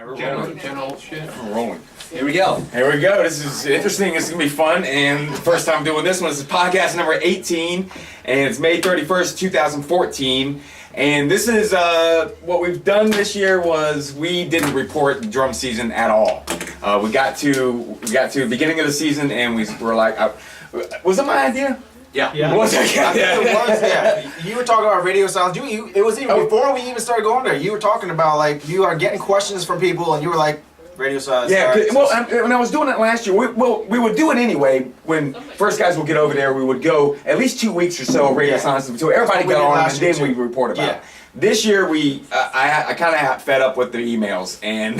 General shit. We're rolling. Here we go. Here we go. This is interesting. This is going to be fun. And the first time doing this one. This is podcast number 18. And it's May 31st, 2014. And this is what we've done this year was we didn't report the drum season at all. We got to the beginning of the season and we were like, was it my idea? Yeah. Was it? Yeah. You were talking about radio silence. It was even before we even started going there. You were talking about like you are getting questions from people, and you were like, radio silence. Yeah. When I was doing it last year, we would do it anyway. When first guys would get over there, we would go at least 2 weeks or so of radio silence until everybody got on, and then we report about it. This year I kind of got fed up with the emails and.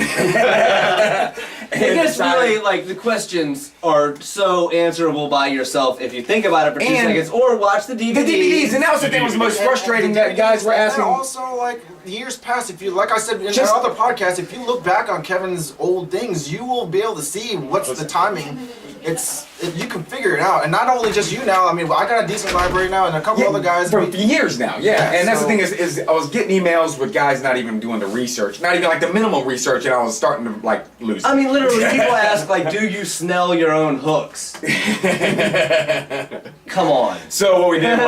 It gets really like the questions are so answerable by yourself if you think about it for 2 seconds, or watch the DVDs. The DVDs, and that was the thing that was most frustrating that guys were asking. And also, like years past, if you, like I said in our other podcast, if you look back on Kevin's old things, you will be able to see what's the timing. You can figure it out, and not only just you now. I mean, I got a decent library now, and a couple other guys for years now. Yeah, and that's the thing is I was getting emails with guys not even doing the research, not even like the minimal research, and I was starting to like lose. I mean, literally, people ask like, "Do you snell your own hooks?" Come on. So what we did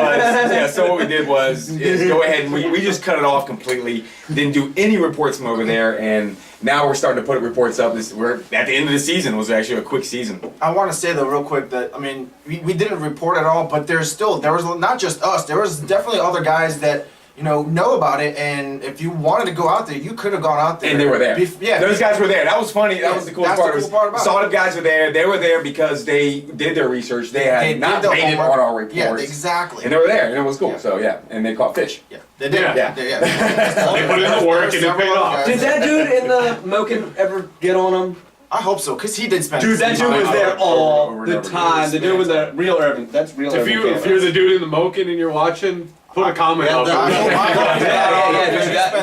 was, is go ahead and we just cut it off completely. Didn't do any reports from over there, and now we're starting to put reports up. We're at the end of the season. It was actually a quick season. I want to say though, real quick, that I mean, we didn't report at all, but there was not just us. There was definitely other guys that know about it, and if you wanted to go out there, you could have gone out there. And they were there. Those guys were there. That was funny. That was the coolest part. Saw the guys were there. They were there because they did their research. They had not made it on our reports. Yeah, exactly. And they were there, and it was cool. Yeah. So and they caught fish. Yeah, they did. Yeah. They put in the work and it paid off. Did that dude in the Moken ever get on him? I hope so, because he did spend. Dude, that dude was there all the time. The dude with the real urban. That's real. If you're the dude in the Moken and you're watching, put a comment up.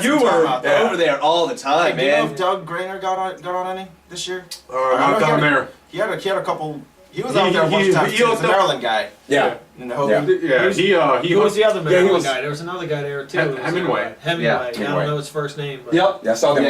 You were over there all the time, man. Do you know if Doug Grainer got on any this year? Not down there. He had a couple. He was out there a bunch of times. He was the Maryland guy. Yeah. He was the other Maryland guy? There was another guy there too. Hemingway. Hemingway. I don't know his first name. But. Yep. Yeah, I saw them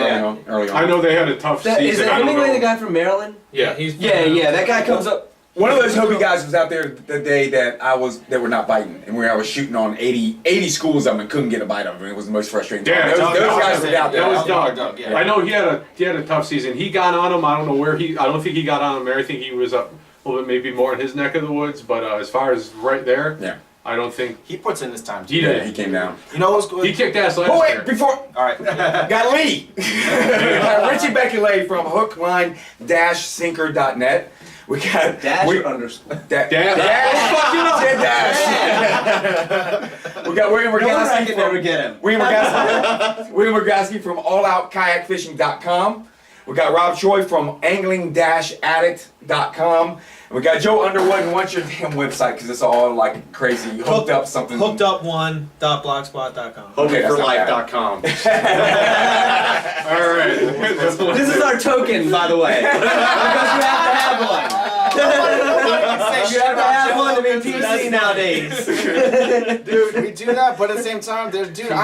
early on. I know they had a tough season. Is Hemingway the guy from Maryland? Yeah. That guy comes up. One of those Hopi guys was out there the day that they were not biting, and I was shooting on 80 schools of them and couldn't get a bite of them. It was the most frustrating. Yeah, those guys were out there. That was Doug. Yeah. I know he had a tough season. He got on him. I don't know where I don't think he got on him there. I think he was up a little bit, maybe more in his neck of the woods. But as far as right there, I don't think he puts in his time. He did. He came down. You know what's good? He kicked ass last year. Before. All right. Got Lee. Richie Bekolay from hookline-sinker.net. We got dash or underscore. Dash. We got William Ragulsky William Ragulsky from alloutkayakfishing.com. We got Rob Choi from angling-addict.com. And we got Joe Underwood, and what's your damn website? Because it's all like crazy. Hookedup1.blogspot.com. Hookingforlife.com. All right. This is our token, by the way. Because you have to have one. You have to have one to be PC nowadays. Dude, we do that, but at the same time, I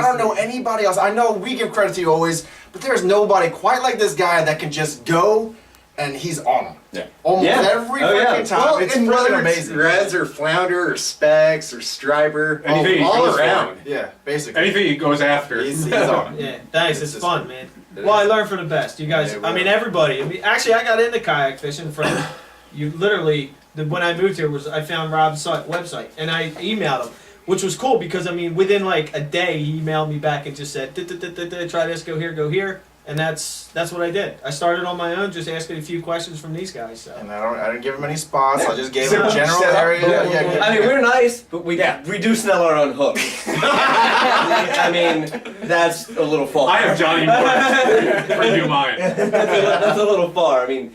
don't know anybody else. I know we give credit to you always, but there's nobody quite like this guy that can just go and he's on them. Yeah. Almost every freaking time. Well, it's and really whether amazing. It's Reds or Flounder or Specs or Striper, Anything all goes around. Yeah, basically. Anything he goes after. He's on it. Yeah, thanks. It's fun, man. Well, I learned from the best. You guys, I mean, everybody. Actually, I got into kayak fishing from you. Literally, when I moved here, I found Rob's website and I emailed him, which was cool because I mean, within like a day, he emailed me back and just said, "Try this, go here," and that's what I did. I started on my own, just asking a few questions from these guys. So. And I didn't give him any spots. I just gave him a general area. I mean, we're nice, but we do snell our own hook. I mean, that's a little far. I have Johnny Moore. Bring you mine. That's a little far. I mean,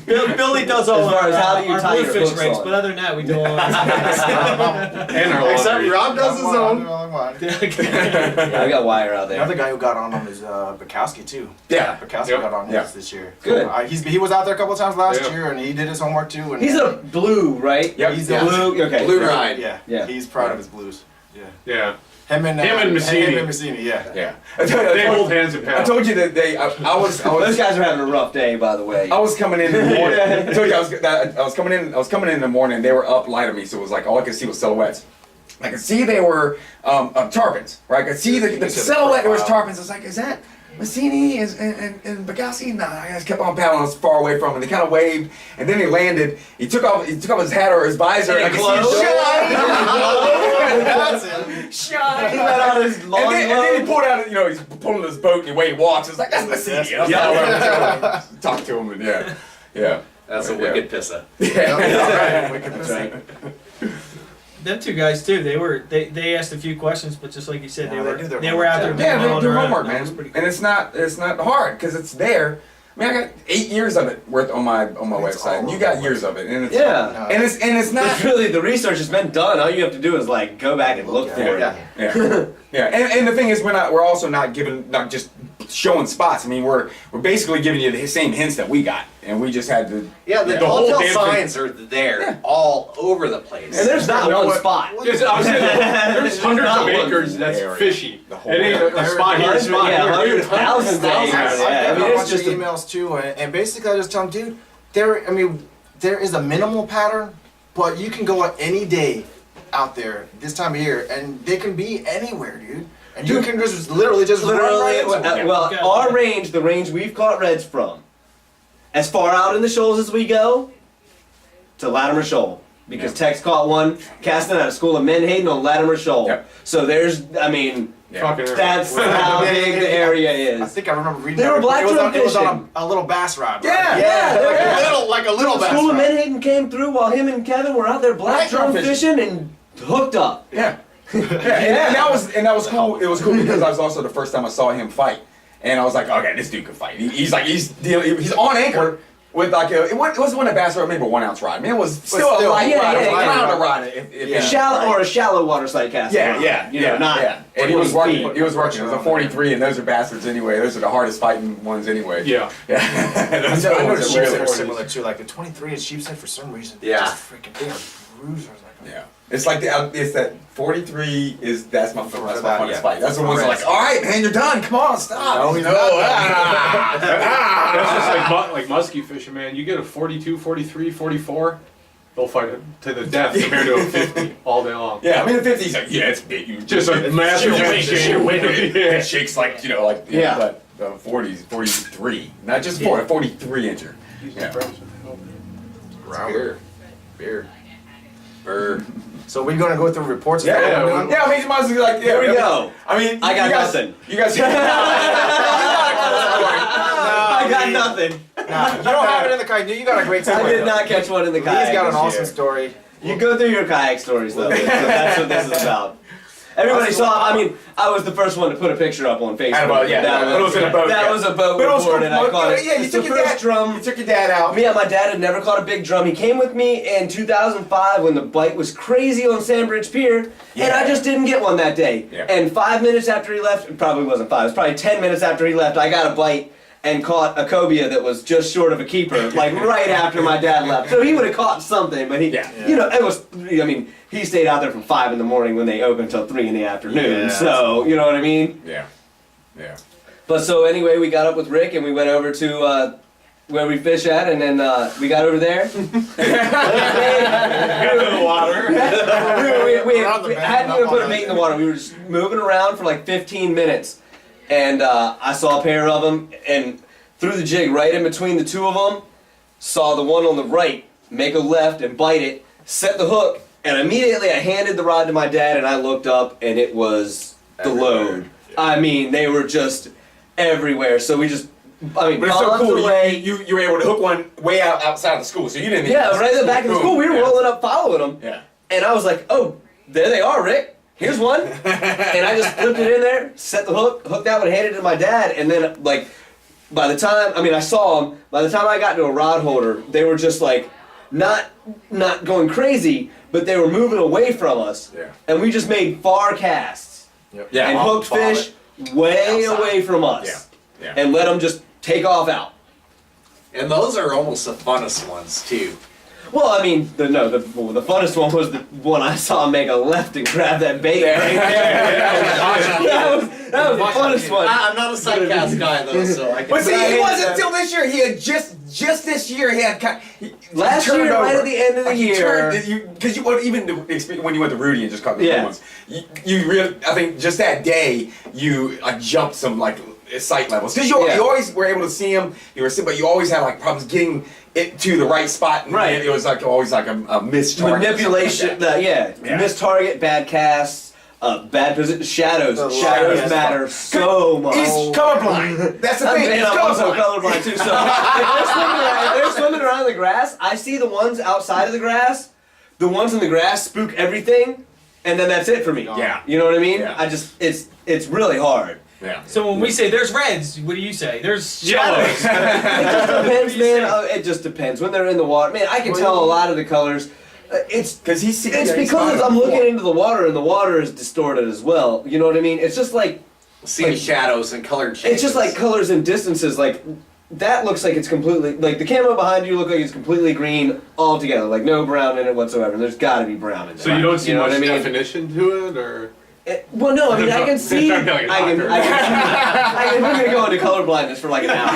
Billy does all our tie your bluefish hooks rigs, on? but other than that, we do all our And our Except laundry. Rob does his own. Yeah, I got wire out there. Another guy who got on him is Bukowski too. Yeah. Bukowski got on his this year. Good. He was out there a couple of times last year, and he did his homework too. And He's a blue, right? Yep. He's Blue. Okay. Blue Ride. Yeah. Yeah. He's proud of his blues. Yeah. Him and Massini. yeah. Yeah. They hold hands and I pound. told you that I was Those guys are having a rough day, by the way. I was coming in the morning. I told you I was coming in in the morning. They were up light of me, so it was like all I could see was silhouettes. I could see they were tarpons, right? I could see the silhouette. There was tarpons. I was like, is that Massini and Bogossi? Nah, I just kept on paddling. I was far away from him. They kind of waved, and then he landed. He took off his hat or his visor, and I could see him That's him. shine. He let out his long And then he pulled out, he's pulling his boat and the way he walks, it's like, that's Massini. Yeah. Talk to him and yeah. That's a wicked pisser. That's right. Them two guys too. They asked a few questions, but just like you said, No, they do their they were out there. Yeah, doing it they on do their own. homework, That man. was pretty And it's not hard because it's there. I mean, I got 8 years of it worth on my website, and you got years of it, and it's Yeah. and it's not It's really, the research has been done. All you have to do is like go back and look for it. yeah. And the thing is, we're also not just showing spots. I mean, we're basically giving you the same hints that we got, and we just had to. Yeah, the whole hotel damn signs are there all over the place. And there's not You know one what? spot. Yes, I was saying, there's hundreds not of one acres that's area. fishy. The whole It ain't a spot here, a spot Yeah, here. hundreds, thousands of acres. I've Yeah, I got mean, a it's bunch of just a, emails too, and basically I just tell them, dude, there is a minimal pattern, but you can go on any day out there this time of year, and they can be anywhere, dude. And you can just literally run right into them. Okay. our range, the range we've caught reds from, as far out in the shoals as we go, to Latimer Shoal. Because Tex caught one casting out of School of Menhaden on Latimer Shoal. Yep. So there's, I mean, Fucking that's how big the area I is. think I remember reading They that were report. black It was drum on fishing. a little bass rod. Yeah, right? yeah, like a little bass School of rod. Menhaden came through while him and Kevin were out there black drum fishing and hooked up. Yeah. And that was cool. It was cool because that was also the first time I saw him fight, and I was like, okay, this dude can fight. He's on anchor with like it wasn't a bass rod, maybe a 1 ounce rod. I mean, it was still a light yeah, rod, yeah, it was yeah. a rod. If Or a shallow water site cast. You know, not. And he was 20 working. feet. He was working. It was a 43, and those are bastards anyway. Those are the hardest fighting ones anyway. Yeah. Yeah. Those I know ones the are sheepshead really are similar too. Like the 23 and sheepshead for some reason. Yeah. Just freaking they are bruisers. Yeah. It's like it's that 43 that's my funnest Yeah. fight. That's the ones that are like, all right, man, you're done. Come on, stop. No, he's not. That's just like muskie fishing, man. You get a 42, 43, 44, they'll fight it to the death compared to a 50 all day long. Yeah, I mean the 50's like, yeah, it's big. You Just a massive sheer weight of it. Yeah. It shakes like, Yeah. But 40's 43, not just 43 incher. Yeah. Beer. So we're gonna go through reports. Yeah, Is that what yeah, we're doing? yeah. I mean, you might as well be like, Here we go. I mean, I got you guys, nothing. You guys, I got nothing. Nah, you don't have it in the kayak. You got a great time. I did not catch one in the kayak. He's got an this awesome year. story. You go through your kayak stories though. That's what this is about. Everybody saw. I mean, I was the first one to put a picture up on Facebook. But it was in a boat. That was a boat But it was report, cool. and I caught it. Yeah, you It's took the your first dad. drum. You took your dad out. Yeah, my dad had never caught a big drum. He came with me in 2005 when the bite was crazy on Sandbridge Pier, and I just didn't get one that day. Yeah. And 5 minutes after he left, it probably wasn't 5, it was probably 10 minutes after he left, I got a bite and caught a cobia that was just short of a keeper, like right after my dad left. So he would have caught something, but it was, I mean, he stayed out there from 5 in the morning when they opened until 3 in the afternoon. Yeah, So, you know what I mean? Yeah. Yeah. But so anyway, we got up with Rick and we went over to where we fish at, and then we got over there. Get into the water. we hadn't even put a bait in the water. We were just moving around for like 15 minutes, and I saw a pair of them, and threw the jig right in between the two of them. Saw the one on the right make a left and bite it, set the hook, and immediately I handed the rod to my dad, and I looked up, and it was the load. I mean, they were just everywhere. So we just, I mean, But it's so bombs cool. away. You were able to hook one way outside of the school, so you didn't. Yeah, right at the back of the school. We were rolling up following them. Yeah. And I was like, oh, there they are, Rick. Here's one. And I just flipped it in there, set the hook, hooked that one, handed it to my dad. And then, like, by the time, I mean, I saw them, by the time I got to a rod holder, they were just like, not going crazy, but they were moving away from us. Yeah. And we just made far casts. Yeah. And hooked fish way Outside. away from us. Yeah. Yeah. And let them just take off out. And those are almost the funnest ones too. Well, I mean, the funnest one was the one I saw him make a left and grab that bait right there. that was the funnest one. I'm not a sidecast guy though, so I can. But see, he wasn't until this year. He had just this year he had Last year, right at the end of the year, because even when you went to Rudy and just caught the Yeah. ones, you really, I think just that day you jumped some like sight levels because you always were able to see him. But you always had like problems getting it to the right spot. And right. It was like always like a missed target. Manipulation. Missed target, bad casts, bad position, shadows. Shadows matter so much. He's colorblind. That's the thing. And I'm also colorblind too. So if they're swimming around in the grass, I see the ones outside of the grass. The ones in the grass spook everything, and then that's it for me. Yeah. You know what I mean? Yeah. It's really hard. Yeah. So when we say there's reds, what do you say? There's shadows. It just depends, man. It just depends. When they're in the water, man, I can tell a lot of the colors. It's because I'm looking into the water, and the water is distorted as well. You know what I mean? It's just like seeing shadows and color changes. it's just like colors and distances. Like that looks like it's completely like the camo behind you look like it's completely green altogether, like no brown in it whatsoever. There's got to be brown in there. So you don't see know much what I mean? definition to it, or? Well, no, I mean I can see. I'm gonna go into color blindness for like an hour.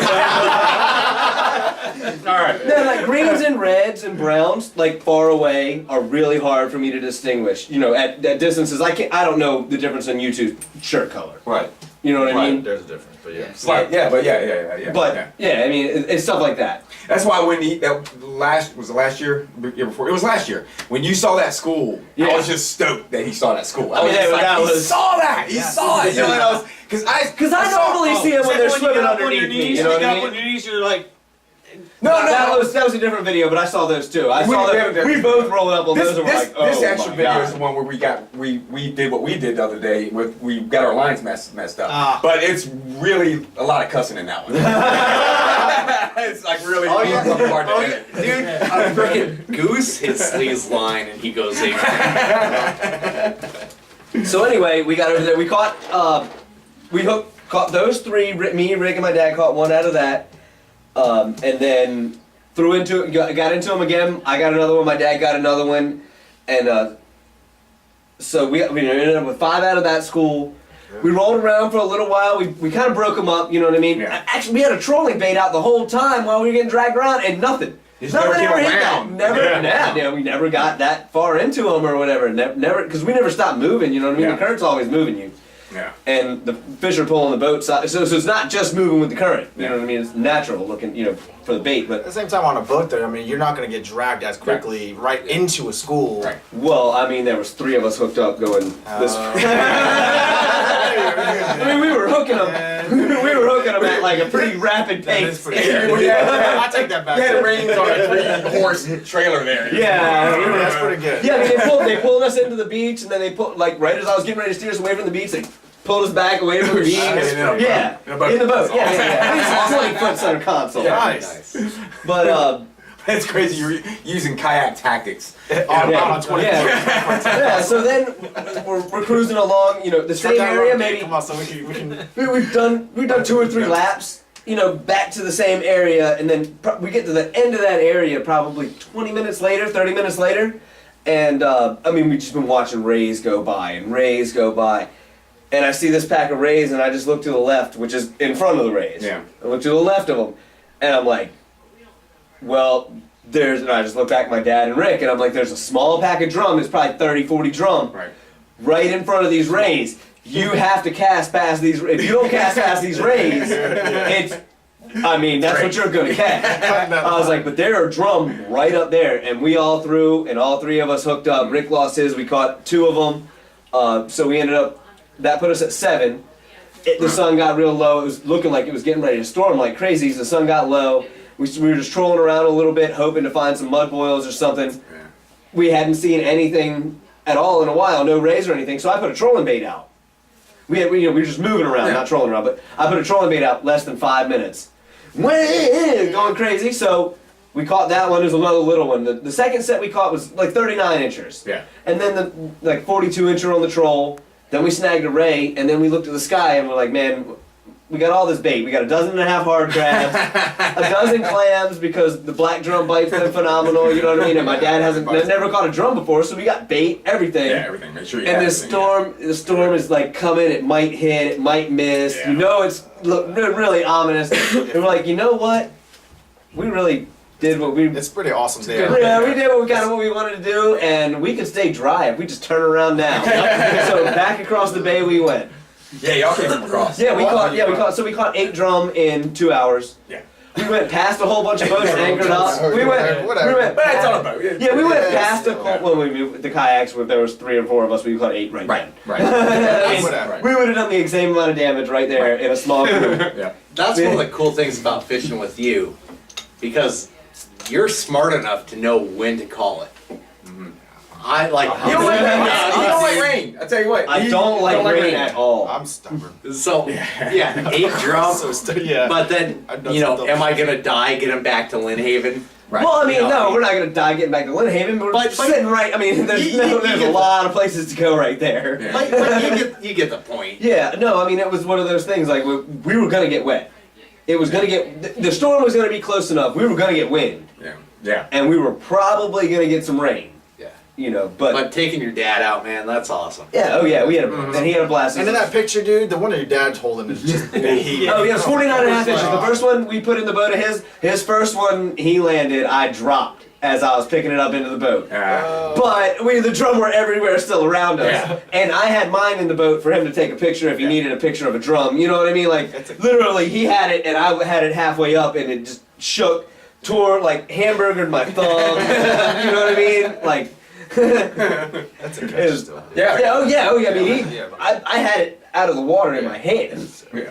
All right. No, like greens and reds and browns, like far away, are really hard for me to distinguish. You know, at distances, I don't know the difference in YouTube shirt color. Right. You know what I mean? There's a difference, but yeah. Right. Yeah. But yeah. But I mean, it's stuff like that. That's why when was the last year before? It was last year when you saw that school. Yeah. I was just stoked that he saw that school. Oh, yeah, he saw that. He saw it. You know what I was? Because I normally see them when they're swimming you get up on underneath your me. knees, You know what get I up mean? on your knees, you're like. That was a different video, but I saw those too. We both rolled up on those and were like, oh this actual my video God. is the one where we did what we did the other day. We got our lines messed up. But it's really a lot of cussing in that one. It's like really hard to edit. Dude, a freaking goose hits Lee's line and he goes in. So anyway, we got over there. We caught those three. Me, Rick, and my dad caught one out of that. And then got into them again. I got another one. My dad got another one, and so we ended up with 5 out of that school. We rolled around for a little while. We kind of broke them up. You know what I mean? Yeah. Actually, we had a trolling bait out the whole time while we were getting dragged around, and nothing. Just never came hit that. around. We never got that far into them or whatever. Never, because we never stopped moving. You know what I mean? Yeah. The current's always moving you. Yeah. And the fish are pulling the boat side, so it's not just moving with the current. You know what I mean? It's natural looking, for the bait. But At the same time, on a boat, though, I mean, you're not going to get dragged as quickly right into a school. Right. well, I mean, there was 3 of us hooked up going this. I mean, we were hooking them. We were hooking them at like a pretty rapid pace. I take that back. We had reins on a 3-horse trailer there. Yeah, That's pretty good. Yeah, I mean, they pulled us into the beach, and then they put right as I was getting ready to steer us away from the beach, they pulled us back away from the beach. Yeah, in the boat. Yeah. It's a 20-foot center console. Nice. But It's crazy. You're using kayak tactics. On 20. yeah. So then we're cruising along. The same area. Maybe Come on, so we can. we've done 2 or 3 laps. Back to the same area, and then we get to the end of that area probably 20 minutes later, 30 minutes later, and we've just been watching rays go by, and I see this pack of rays, and I just look to the left, which is in front of the rays. Yeah. I look to the left of them, and I'm like, well, and I just look back at my dad and Rick, and I'm like, there's a small pack of drum, it's probably 30, 40 drum, right in front of these rays. You have to cast past these. If you don't cast past these rays, that's what you're gonna catch. I was like, but there are drum right up there, and we all threw, and all 3 of us hooked up. Rick lost his. We caught 2 of them, so we ended up. That put us at 7. The sun got real low. It was looking like it was getting ready to storm like crazy. So the sun got low. We were just trolling around a little bit, hoping to find some mud boils or something. We hadn't seen anything at all in a while, no rays or anything. So I put a trolling bait out. We were just moving around, not trolling around, but I put a trolling bait out less than 5 minutes. Going crazy, so we caught that one. There's another little one. The second set we caught was like 39 inchers. Yeah. And then the 42 incher on the troll. Then we snagged a ray, and then we looked at the sky and we're like, man, we got all this bait. We got 12.5 hard crabs, a dozen clams because the black drum bite's been phenomenal. You know what I mean? And my dad never caught a drum before, so we got bait, everything. Yeah, everything. Make sure you. And the storm is like coming. It might hit. It might miss. Yeah. You know, it's really ominous. And we're like, you know what? We really did what we. It's pretty awesome day. Yeah, we did what we wanted to do, and we could stay dry if we just turn around now. So back across the bay we went. Yeah, y'all came from across. Yeah, we caught 8 drum in 2 hours. Yeah. We went past a whole bunch of boats anchored up. We went But it's on a boat. Yeah, we went past when we moved the kayaks where there was 3 or 4 of us. We caught 8 right then. Right. I mean, we would have done the same amount of damage right there in a small group. Yeah. That's one of the cool things about fishing with you, because you're smart enough to know when to call it. I like. You don't like rain. I tell you what. I don't like rain at all. I'm stubborn. So yeah, 8 drums. Yeah. But then am I gonna die getting back to Lynn Haven? Right. Well, I mean, no, we're not going to die getting back to Lynn Haven, but we're sitting right. I mean, there's a lot of places to go right there. Yeah. But you get the point. Yeah, no, I mean, it was one of those things, like, we were going to get wet. It was going to get, the storm was going to be close enough. We were going to get wind. Yeah. And we were probably going to get some rain. Yeah. You know, but taking your dad out, man, that's awesome. yeah, oh yeah, we had and he had a blast. And in that picture, dude, the one that your dad's holding is just. Oh yeah, it was 49.5 inches. The first one we put in the boat of his first one he landed, I dropped as I was picking it up into the boat. But the drum were everywhere still around us. Yeah. And I had mine in the boat for him to take a picture if he needed a picture of a drum. You know what I mean? Like, literally, he had it and I had it halfway up and it just shook, tore, like, hamburgered my thumb. You know what I mean? Like, That's a catch still. yeah, oh yeah. I mean, I had it out of the water in my hands. Yeah.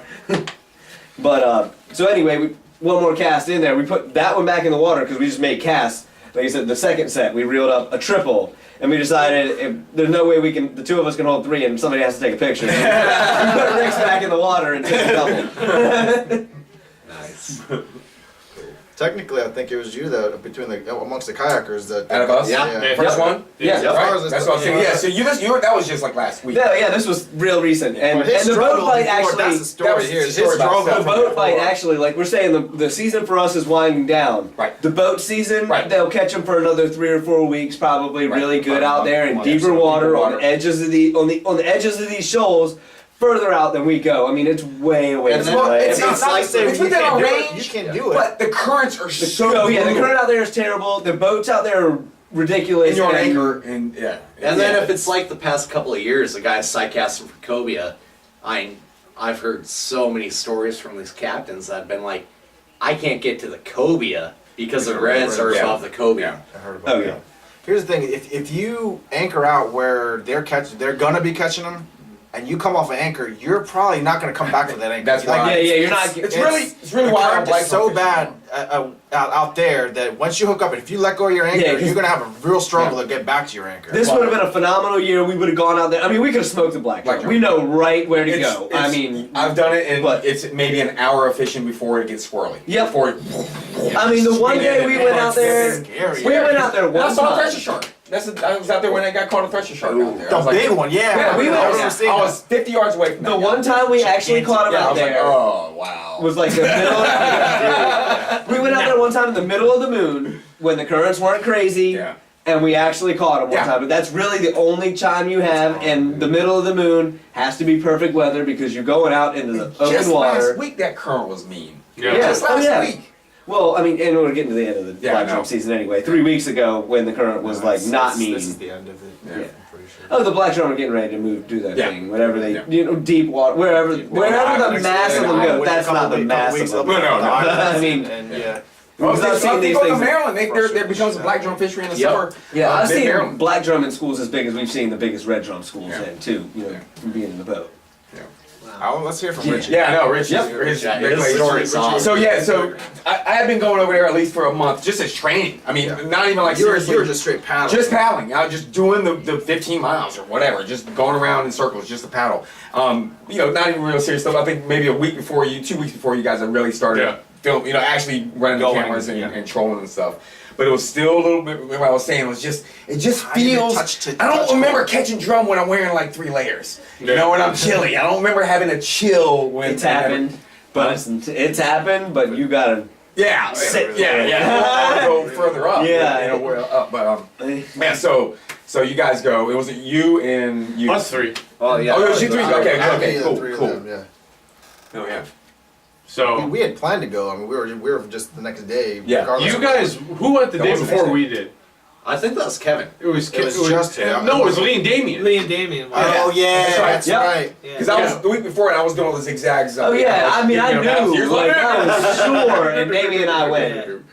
But, so anyway, one more cast in there. We put that one back in the water because we just made casts. Like I said, the second set, we reeled up a triple. And we decided if there's no way the 2 of us can hold 3 and somebody has to take a picture. We put Rick's back in the water and took a double. Nice. Technically, I think it was you that amongst the kayakers that. Out of us? Yeah. First one? Yeah. Right. That's what I'm saying. Yeah, so that was just like last week. Yeah, this was real recent. And His the boat struggle fight before, actually. that's the story that was here. the His story about struggle. The himself. boat fight actually, like we're saying, the season for us is winding down. Right. The boat season, they'll catch them for another 3 or 4 weeks, probably. Right. Really good out there in Month deeper or so, water, deeper on water. the edges of on the edges of these shoals, further out than we go. I mean, it's way away And from then, the it's not like to say it's you within can't our do range, it. You can't do it. But the currents are so oh yeah, the brutal. current out there is terrible. The boats out there are ridiculous. And you're on anchor, and And then if it's like the past couple of years, the guys sidecasting for cobia, I've heard so many stories from these captains that have been like, I can't get to the cobia because the reds are above the cobia. I heard about Oh that. yeah. Here's the thing: if you anchor out where they're gonna be catching them, and you come off an anchor, you're probably not gonna come back to that anchor. That's why. Yeah, you're not. It's really the wild. current is so bad out there that once you hook up, if you let go of your anchor, you're gonna have a real struggle to get back to your anchor. This would have been a phenomenal year. We would have gone out there. I mean, we could have smoked the black drum. We know right where to go. I mean, I've done it, and but- it's maybe an hour of fishing before it gets swirly. Yep. Before I mean, the one day we went out there, Scary. we went out there I one saw a time. thresher shark. I was out there when I got caught a thresher shark out there. I The was like, big one, yeah. Yeah, we went- I I remember seeing I that. was 50 yards away from The that. one time we actually caught him I out was like, there oh wow. was like the middle. We went out there one time in the middle of the moon when the currents weren't crazy. Yeah. And we actually caught him one time, but that's really the only time you have, and the middle of the moon has to be perfect weather because you're going out into the open Just water. last week that current was mean. Yeah. Just last week. Well, I mean, and we're getting to the end of the Yeah, black I know. drum season anyway. 3 weeks ago, when the current was like not mean. This is the end of it. Yeah. I'm pretty sure. Oh, the black drum are getting ready to do that Yeah. thing. Whatever they, Yeah. deep water, wherever the mass of them go. That's not the mass of them. No. I mean, and yeah. Well, I've seen these People in things. Maryland, there becomes a black drum fishery in the summer. Yeah, I've Big seen Maryland. black drum in schools as big as we've seen the biggest red drum schools Yeah. in too. You know, from being in the boat. Let's hear from Richie. Yeah, I know, Rich. Yep. His Yeah, Bekolay his story. story's awesome. So yeah, I have been going over there at least for a month, just as training. I mean, not even like You were seriously. just straight paddling. Just paddling. I was just doing the 15 miles or whatever, just going around in circles, just to paddle. Not even real serious stuff. I think maybe 2 weeks before you guys have really started film, actually running the Going, cameras and trolling and stuff. But it was still a little bit, what I was saying, it just feels, I don't remember catching drum when I'm wearing like 3 layers. You know, when I'm chilly. I don't remember having a chill when It's happened. But it's happened. But you gotta. Yeah, Sit yeah. Go further up. Yeah. You know, where up, but man, so you guys go. It wasn't you and you. Us three. Oh yeah. Oh, it was you three. Okay, Yeah, okay, the cool, three of cool. them, yeah. Oh yeah. So We had planned to go. I mean, we were just the next day. Yeah. regardless you of- guys, who went the That day wasn't before next we did? I think that was Kevin. It was just him. No, it was Lee and Damien. Lee and Damien. Oh yeah, That's right. that's Yeah. right. Yeah. Because I was the week before, and I was doing all the zigzags. Oh yeah, I mean I knew. Like I was sure, and Damien and I went.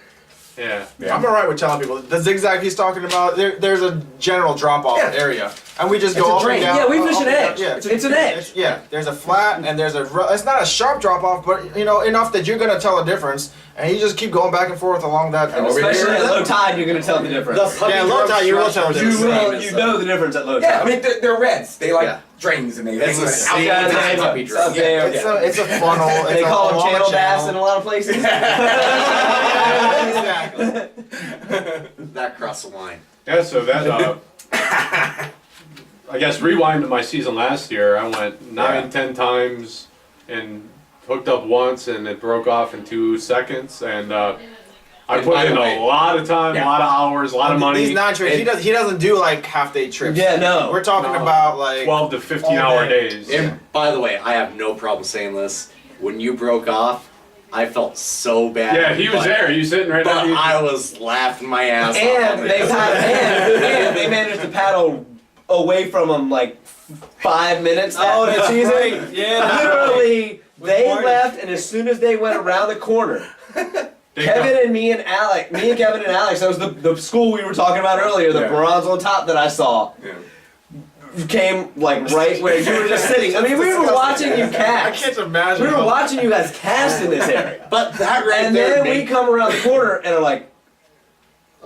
Yeah. I'm alright with telling people the zigzag he's talking about. There's a general drop off Yeah. area, and we just It's go a up drain. and down. Yeah, we up fish and an down. edge. Yeah, It's an edge. Yeah, there's a flat and there's a. It's not a sharp drop off, but you know enough that you're gonna tell a difference, and you just keep going back and forth along that. And Especially at low tide, you're gonna tell the difference. Yeah, low tide, you will tell the You difference. will. You know the difference at low Yeah, I tide. mean they're reds. They like Yeah. drains and they It's hang the out same there. Yeah, as it's puppy up drum. there. It's a funnel. It's They a call them along a channel bass in a channel. lot of places. Exactly. That crossed the line. Yeah, so that, I guess rewind to my season last year, I went 9-10 times and hooked up once and it broke off in 2 seconds and I And put by in the way- a lot of time, a lot of hours, a lot of money, These 9 trips, he doesn't do like half day trips. Yeah, no. We're talking No. about like 12 to 15 all hour day. days. And by the way, I have no problem saying this. When you broke off, I felt so bad. Yeah, he was but- there, he was sitting right But there. I was laughing my ass off. And on they this. and they managed to paddle away from them like 5 minutes. That season. Yeah. Literally, With they Marty. left, and as soon as they went around the corner, They Kevin and me and Kevin and Alex, that was the school we were talking about earlier, the Yeah. bronze on top that I saw, Yeah. came like right where you were just sitting. I mean, we were watching you I cast. can't imagine. We were how- watching you guys cast in this area. But that right And there then made we come around the corner and are like,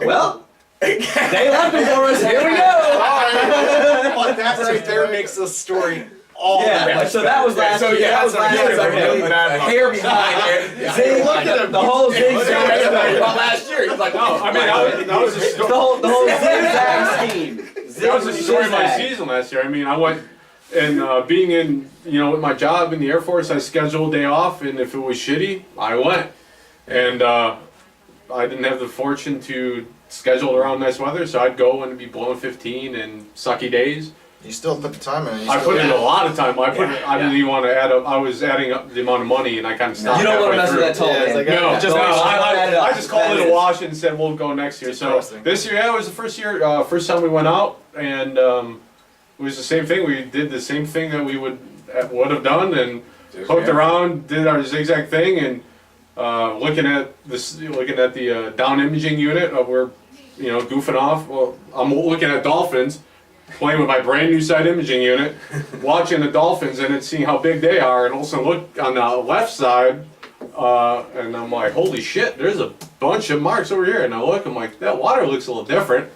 well, they left it for us, here we go. But that right there makes the story all the Yeah, better. so that was last So year. yeah, That was last yeah, year. it's like really bad a luck. hair behind it. Zig, Look at him. the whole About zigzag. last year, he's like, No, I mean, that was a The story. whole zigzag scheme. That was the story of my Zigzag. season last year. I mean, I went and being in, with my job in the Air Force, I scheduled a day off, and if it was shitty, I went. And I didn't have the fortune to schedule around nice weather, so I'd go and it'd be blowing 15 and sucky days. You still put the time in. I put in a lot of time. I Yeah. didn't even want to add up. I was adding up the amount of money, and I kind of stopped. You don't want to mess halfway with that through. tall Yeah, it's man. like, No, Just no, add it up. I just called That it a is- wash and said we'll go next year. So Interesting. this year, it was the first year, first time we went out, and it was the same thing. We did the same thing that we would have done, and hooked around, did our zigzag thing, and looking at the down imaging unit of we're goofing off. Well, I'm looking at dolphins. Playing with my brand new side imaging unit, watching the dolphins and it's seeing how big they are, and also look on the left side, and I'm like, holy shit, there's a bunch of marks over here. And I look, I'm like, that water looks a little different.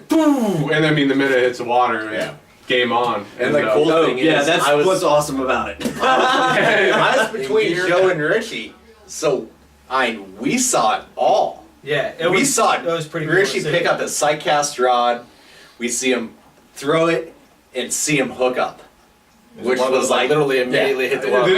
Boom! And I mean, the minute it hits the water, game on. And the cool thing is, Yeah, that's I was, what's awesome about it. I was between Joe and Richie, so we saw it all. Yeah, We saw it was pretty cool Richie to see. pick up his sight cast rod, we see him throw it, and see him hook up. Which was like literally immediately hit the water.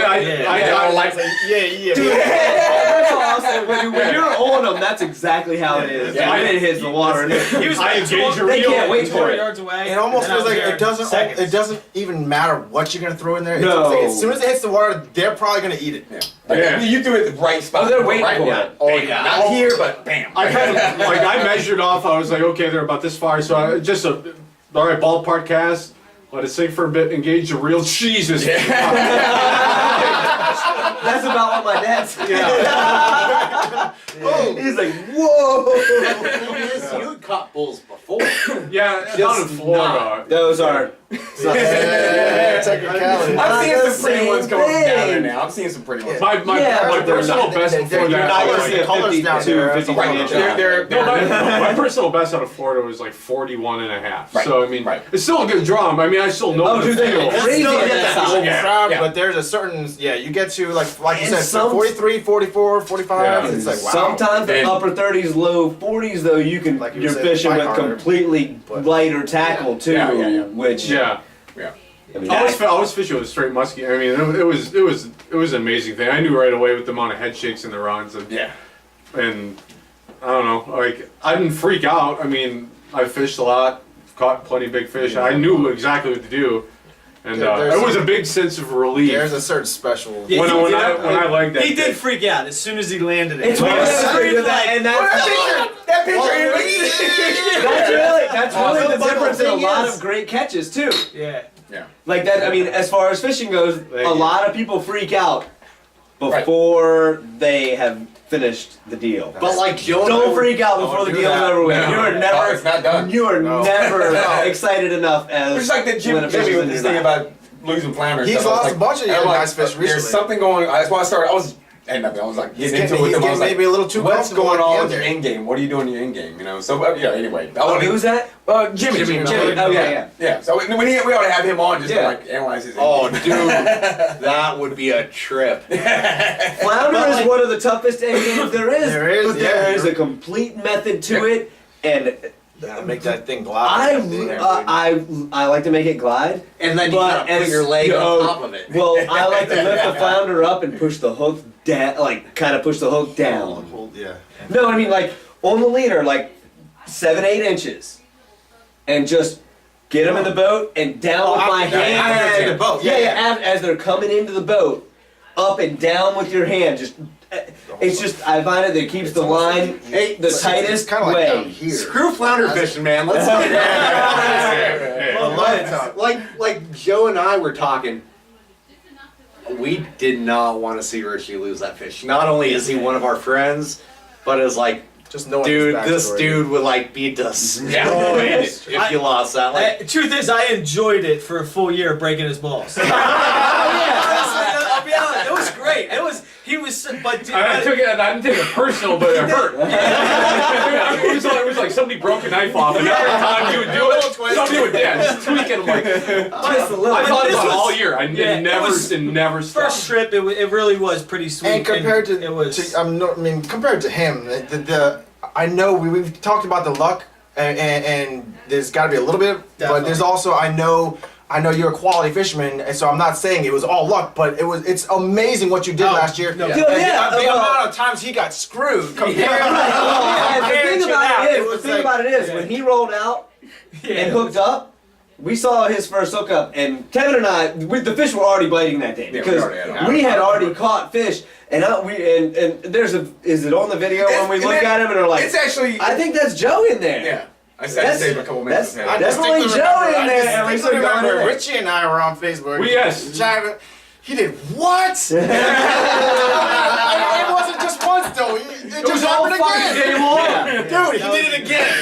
That's awesome. When you're on them, that's exactly how it is. Yeah. When it hits the water. He was I like engaged a They reel. can't wait for 4 it. yards away. It almost and I feels was like there it doesn't. seconds. It doesn't even matter what you're gonna throw in there. No. It's like as soon as it hits the water, they're probably gonna eat it. Yeah. You do it at the right spot. Oh, they're waiting right, for yeah. it. Oh, Bam. yeah. Not here, but bam. I kind of I measured off. I was like, okay, they're about this far. So I just all right, ballpark cast. Let it sink for a bit. Engage the reel. Jesus. That's about what my dad said. He's like, whoa. You had caught bulls before. Yeah, down in Florida. Those are. Technicality. I'm seeing the some pretty same ones coming down there thing. now. I'm seeing some pretty ones. My Yeah, my but they're personal not- best they're before not that. gonna was see like, colors down there. 52, Right, 55. they're no, my personal best out of Florida was like 41 and a half. Right, So I mean, right. it's still a good draw. I mean, I still know Oh, the dude, they feel. go crazy Still at get that that side. Yeah, crowd, yeah. but there's a certain, you get to like you And said, some- 43, 44, 45. Yeah. It's like wow. Sometimes the And- upper 30s, low 40s, though, you can Like you you're said, fishing fight with harder. completely But- lighter tackle too, Yeah, yeah, yeah. which Yeah. I mean, I was fishing with straight muskie. I mean, it was an amazing thing. I knew right away with the amount of head shakes and the runs, and and I don't know, like I didn't freak out. I mean, I fished a lot, caught plenty of big fish. I knew exactly what to do, and it was a big sense of relief. There's a certain special. Yeah, when I legged that. He did fish. freak out as soon as he landed it. It's one of those things and That that's really the difference in a lot of great catches too. Yeah. Like that, I mean, as far as fishing goes, a lot of people freak out before they have finished the deal. But like Joe, Don't freak out before the deal's over with. No. You are never, It's not done. you are never excited enough as It's like that when a fish Jimmy is with in this your thing mouth. about losing flounder. and He's stuff. I was lost a bunch of I'm nice fish There's recently. something going. That's why I started. I was like getting into it with him. I was like, maybe a little too what's comfortable going at the on end with your there. end game? What are you doing in your end game? You know. So anyway. Who's that? Jimmy. Oh, yeah. So when we ought to have him on just to Yeah. like analyze his. oh dude, that would be a trip. Flounder is one of the toughest end games there is. There is, but there yeah. is a complete method to it, and Make that thing glide. I like to make it glide. And then you But gotta put as- your leg no, on top of it. Well, I like to lift the flounder up and push the hook down, like kind of push the hook down. Yeah. No, I mean like on the leader, like 7-8 inches, and just get them in the boat and down with my after hand. the boat, As they're coming into the boat, up and down with your hand. Just it's just I find it keeps the line the tightest kind of like way. down here. Screw flounder fishing, man. Let's get like Joe and I were talking. We did not want to see Richie lose that fish. Not only is he one of our friends, but as like, Just knowing dude, his this backstory. dude would like be destroyed if you lost that. Like, Truth is, I enjoyed it for a full year breaking his balls. Honestly, I'll be honest, it was great. He was, but I didn't take it personal, but it hurt. it was like somebody broke a knife off, and every time you would do it, somebody would just tweak it. I'm like, Just a little. I thought this about it was- all year. It never stopped. first trip, it really was pretty sweet. And compared it was. compared to him, I know we've talked about the luck, and there's got to be a little bit, but there's also I know you're a quality fisherman, and so I'm not saying it was all luck, but it's amazing what you did last year. no. And the amount of times he got screwed compared. The thing about it is, like- when he rolled out and hooked up, we saw his first hookup, and Kevin and I, the fish were already biting that day we because already we had had already caught fish, and there's is it on the video when we look at him and are like, It's actually. I think that's Joe in there. Yeah. I saved a couple minutes. That's Yeah. definitely Joe in there. And we I started going in remember there. Richie and I were on Facebook. Yes. Chatting. He did what? It wasn't just once though. It was just all happened fucking again. game long. Dude, he did it again.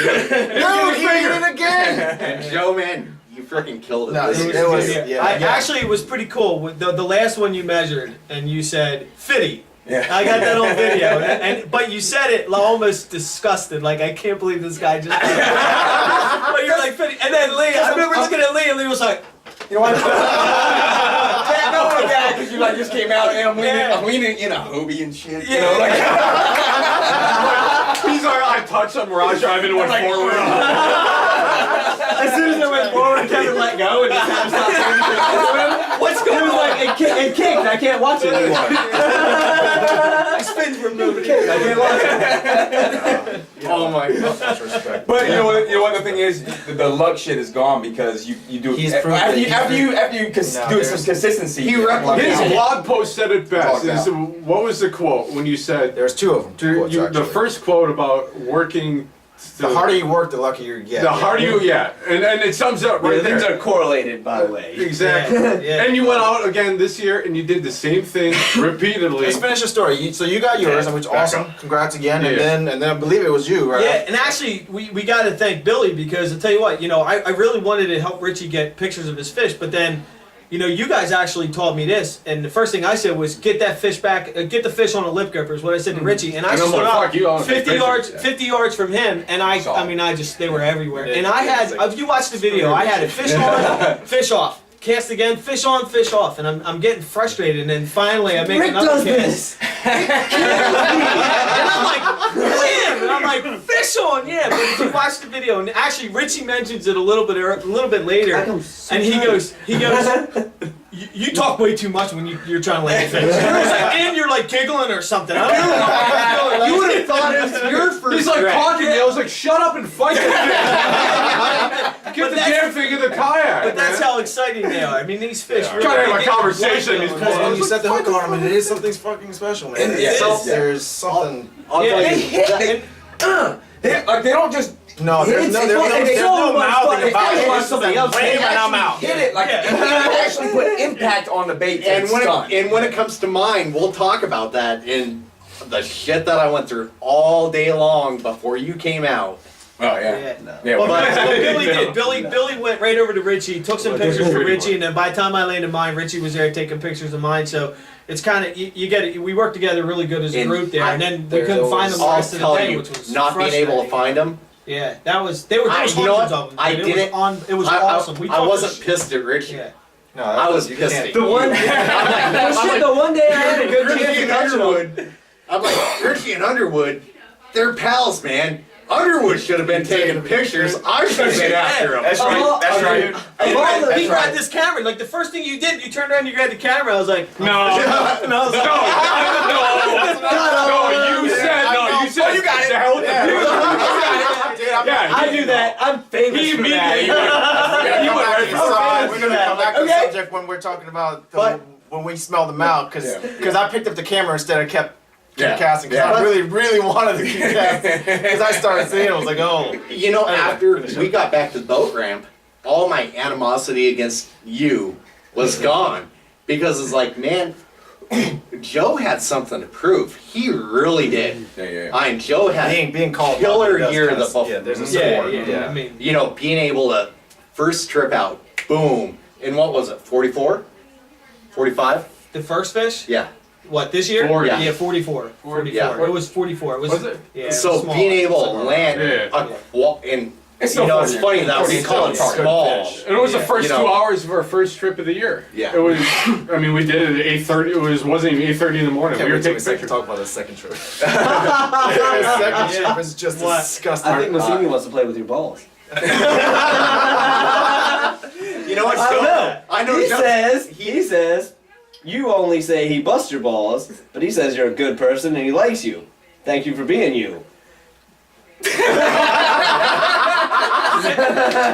Dude, he did it again. and Joe, man, you freaking killed it. No, this it year. was- Yeah. Actually, it was pretty cool. With the last one you measured, and you said Fitty. Yeah. I got that on video, but you said it almost disgusted, like I can't believe this guy just. But you're like Fitty, and then Lee. I remember looking at Lee, and Lee was like, You know what? Can't know with that because you like just came out and I'm leaning in a Hobie and shit. You know, like. He's like, I touched him, Mirage driving and went forward. As soon as I went forward, Kevin let go and just had to stop doing it. What's going on? Like, it kicked. I can't watch it anymore. I spin for moving. I can't watch it. Oh my god. But you know what the thing is, the luck shit is gone because you do He's after proved you it. after you do there's- some consistency. He luck His out. blog post said it best. Talk Is what was the quote when you said There's two of them. Two quotes, the actually. first quote about working? The harder you work, the luckier you get. The harder you get, and it sums up right Things there. are correlated, by the way. Exactly. Yeah. And you went out again this year and you did the same thing repeatedly. Let's finish the story. So you got yours, which is awesome. Congrats again. Yeah. And then I believe it was you, right? yeah. And actually, we got to thank Billy because I'll tell you what, I really wanted to help Richie get pictures of his fish, but then. You guys actually taught me this, and the first thing I said was get that fish back, get the fish on a lip gripper is what I said to Richie, and I And I'm stood like, up fuck you, I wanna take 50 yards, pictures. 50 yards from him, and they were everywhere, and I had, if you watch the video, I had it fish on, fish off, cast again, fish on, fish off, and I'm getting frustrated, and then finally I make another cast. And I'm like, wham! And I'm like, fish on, yeah. But if you watch the video, and actually Richie mentions it a little bit later, and he goes, you talk way too much when you're trying to land a fish. And you're like giggling or something. I don't know what you're doing. You would have thought it was your first. He's like drag. talking to me. I was like, shut up and fight the thing. Get the damn thing in the kayak. But that's man. how exciting they are. I mean, these fish. Really, Gotta have a they get conversation. blood These going on. When you set the hook on them, it is something fucking special, man. And- yeah, It's- it is. There's something. I'll Yeah, tell they you. hit. Like they don't just No, there's no mouthing about it. It's something else. Wait, and I'm out. hit it. Like Yeah. you can actually put impact on the bait. And when, done. it comes to mine, we'll talk about that in the shit that I went through all day long before you came out. Oh yeah. Yeah. Yeah. Well, well, but Billy did. Billy went right over to Richie, took some pictures for Richie, and then by the time I landed mine, Richie was there taking pictures of mine. So it's kind of you get it. We worked together really good as a And group there, and then we there's couldn't find them the I'll rest of the tell day, you, which was not being able to frustrating. find them. Yeah, there was hundreds you know what? of them. I and it didn't- was it was awesome. We I talked wasn't to- pissed at Richie. Yeah. No, I was pissed at The you. one, the one day I had a good chance Richie to and catch him. Underwood. I'm like, Richie and Underwood, they're pals, man. Underwood should have been taking pictures. I should have been after him. That's right. That's right. He That's grabbed right. this camera. Like the first thing you did, you turned around, you grabbed the camera. I was like, No. and I was like, You said you got it. The hell with the Yeah, I do that. I'm famous He for immediately that. he went right for it. We're gonna come back to the Okay. subject when we're talking about But- when we smell them out, because I picked up the camera instead of kept Yeah. casting, because I really wanted to keep casting, because I started seeing it, I was like, oh. You know, after we got back to the boat ramp, all my animosity against you was gone. Because it's like, man, Joe had something to prove. He really did. Yeah. Joe had Being called killer does gear kinda- the before. yeah, there's a yeah, support. yeah. I mean, You know, being able to first trip out, boom, in what was it, 44? 45? the first fish. Yeah. What this year? 40. Yeah, 44. 44. Yeah. It was 44. It was. Was it? Yeah. It was So small. being able to land Yeah. and It's you still know, it's 40. funny that we 40 call it still a small. And it was the Yeah. first You know. 2 hours of our first trip of the year. Yeah. It was. I mean, we did it at 8:30. It wasn't even 8:30 in the morning. We were taking pictures. Talk about the second trip. The second trip is just What? disgusting. I think Massini wants to play with your balls. You know what? I don't know. I know. He Joe- says, you only say he busts your balls, but he says you're a good person and he likes you. Thank you for being you.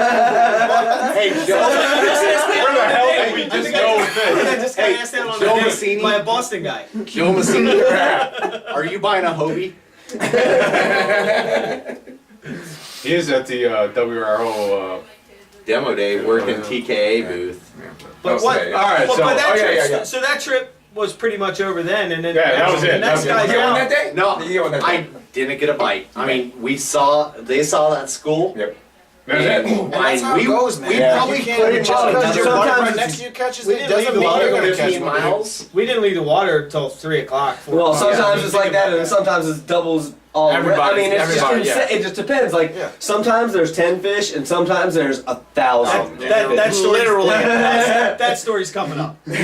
Hey, Joe. Where the hell did we just go with I this? just got asked that on Joe a date Massini. by a Boston guy. Joe Massini, are you buying a Hobie? He is at the WRO. Demo day, working TKA booth. But what? All right, But, so- but that oh, yeah, trip, yeah, yeah. So that trip was pretty much over then, and then Yeah, that was it. The next That was guy's it. You get one out. that day? No, You get one that I day? didn't get a bite. I mean, they saw that school. Yep. That's it. And that's how it goes, man. We Yeah. probably You could can't have just because just your sometimes buddy right it's- next to you catches we it didn't doesn't leave mean the you're water gonna catch 15 one. miles. We didn't leave the water until 3 o'clock. 4 Well, o'clock. sometimes it's like that, and sometimes it's doubles all. Everybody- I mean, it's everybody, just yeah. it just depends. Like Yeah. sometimes there's 10 fish, and sometimes there's 1,000. That story's, Literally. that story's coming up. So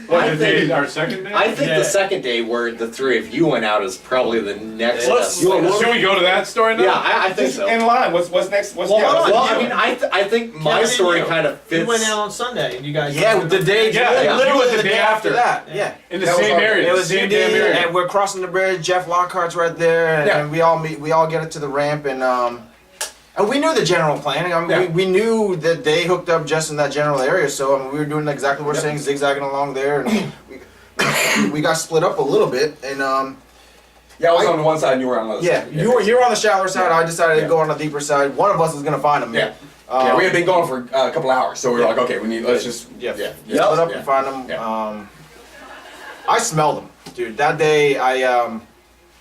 What I the think, day? Our second day. I think Yeah. the second day where the three of you went out is probably the next best. Should we go to that story now? Yeah, I think so. In line. What's next? What's Well, yeah, hold what's- on. Well, I mean, I think my Kevin, story you- kind of We fits. went out on Sunday, and you guys. Yeah, the day, Yeah, literally you went the day after that. Yeah. Yeah. In the That was same our- area. It the was same Indy, damn area. and we're crossing the bridge. Jeff Lockhart's right there, and we all get it to the ramp, and we knew the general plan. I mean, Yeah. we knew that they hooked up just in that general area, so I mean, we were doing exactly what we're saying, zigzagging along there, and we got split up a little bit, and Yeah, I was on one side and you were on the other yeah, side. you were on the shallower side. I decided Yeah. to go on the deeper side. One of us was gonna find them. Yeah. Yeah, we had been going for a couple hours, so we were like, okay, let's just Yeah. yeah. Split up Yeah. and find them. Yeah. I smelled them, dude. That day,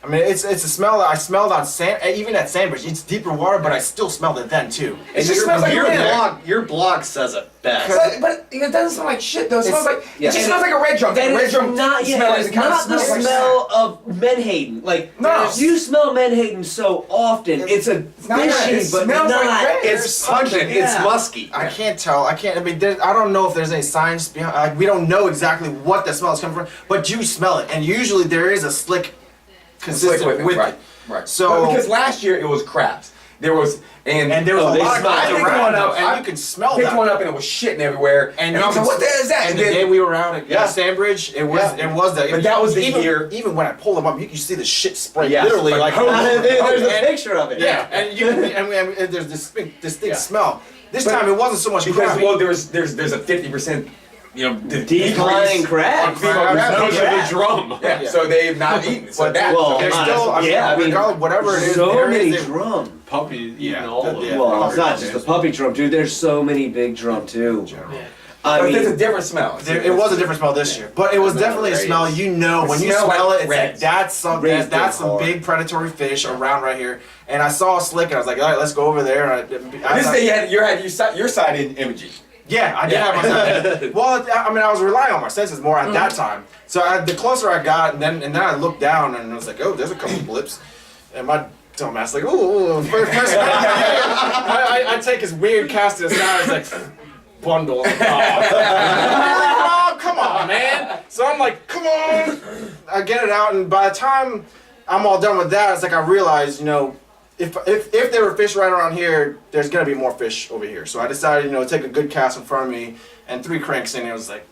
I mean, it's a smell that I smelled on sand, even at Sandbridge. It's deeper water, but I still smelled it then too. It just smells like wind. Your blog says it best. But it doesn't smell like shit though. It smells like yeah. it just smells like a red drum. And Red it's drum not, smell is it's kind of not the smells like smell of Menhaden. Like, No. you smell Menhaden so often. It's a not bad. fishy, It but smells not. like red. It's pungent. It's Yeah. musky. I can't tell. I mean, I don't know if there's any science behind. Like, we don't know exactly what the smell is coming from, but you smell it, and usually there is a slick, consistent with right. it. Right. So- But because last year it was crabs. There was And there was Oh, a they lot of smell- guys I picked around, one up, and I you can smell picked that. one up and it was shitting everywhere. And you I was can like, what the hell is that? And the day we were around at Sandbridge, it was that. But that was the even, year- Even when I pulled them up, you can see the shit spray. Yes, Literally, like There's a and- picture of it. Yeah, and there's this distinct smell. This But- time it wasn't so much Because crab. well, there's a 50%, Declining crab. Because of the drum. Yeah, so they've not eaten. So But that. well, There's honestly, still, I mean, yeah, I mean, regardless, whatever it is, So there many is a- drum. Puppy eating Yeah, all of yeah. them. Well, it's not just the puppy drum, dude. There's so many big drum too. I but there's a mean, different smell. It was a different smell this year, but it was definitely a smell. You know, when you smell smell like it, it's reds. like that's some Reds that's go some hard. big predatory fish around right here. And I saw a slick, and I was like, all right, let's go over there. And This day you had your side in imaging. yeah, I did have my side. Well, I mean, I was relying on my senses more at that time. So the closer I got, and then I looked down, and I was like, oh, there's a couple blips, and my dumbass like, ooh, first I take his weird cast aside, it's like. Bundle. Oh, come on, man. So I'm like, come on. I get it out, and by the time I'm all done with that, it's like I realized, you know, if there were fish right around here, there's gonna be more fish over here. So I decided, you know, to take a good cast in front of me, and 3 cranks in. It was like,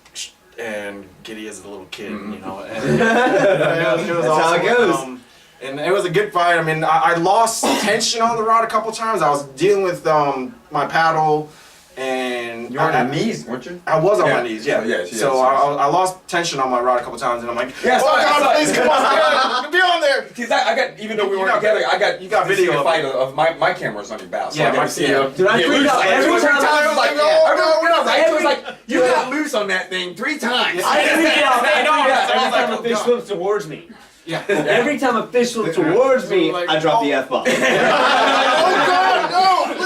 and Giddy as a little kid, you know. And, it was That's how it goes. And it was a good fight. I mean, I lost tension on the rod a couple times. I was dealing with my paddle. And You were on your knees, weren't you? I was on Yeah. my knees, yeah. Yes, So I lost tension on my rod a couple times, and I'm like, Yeah, I saw oh it, I God, saw it. please come on, be on there. Because I got, even though we You weren't got together, video- I got you got to see video the of fight it. of my camera's on your bow. So Yeah, I got my- to see yeah. you. Dude, I get freaked loose. out Like, every 2 or 3 time. times. I was like, No, I remember when I was like, it was like, you Yeah. got loose on that thing 3 times. I freak out every I was like, time a oh, fish God. swims towards me. Yeah. Every time a fish swims towards me, Like, I drop the oh. F-bomb. Oh God, no, please.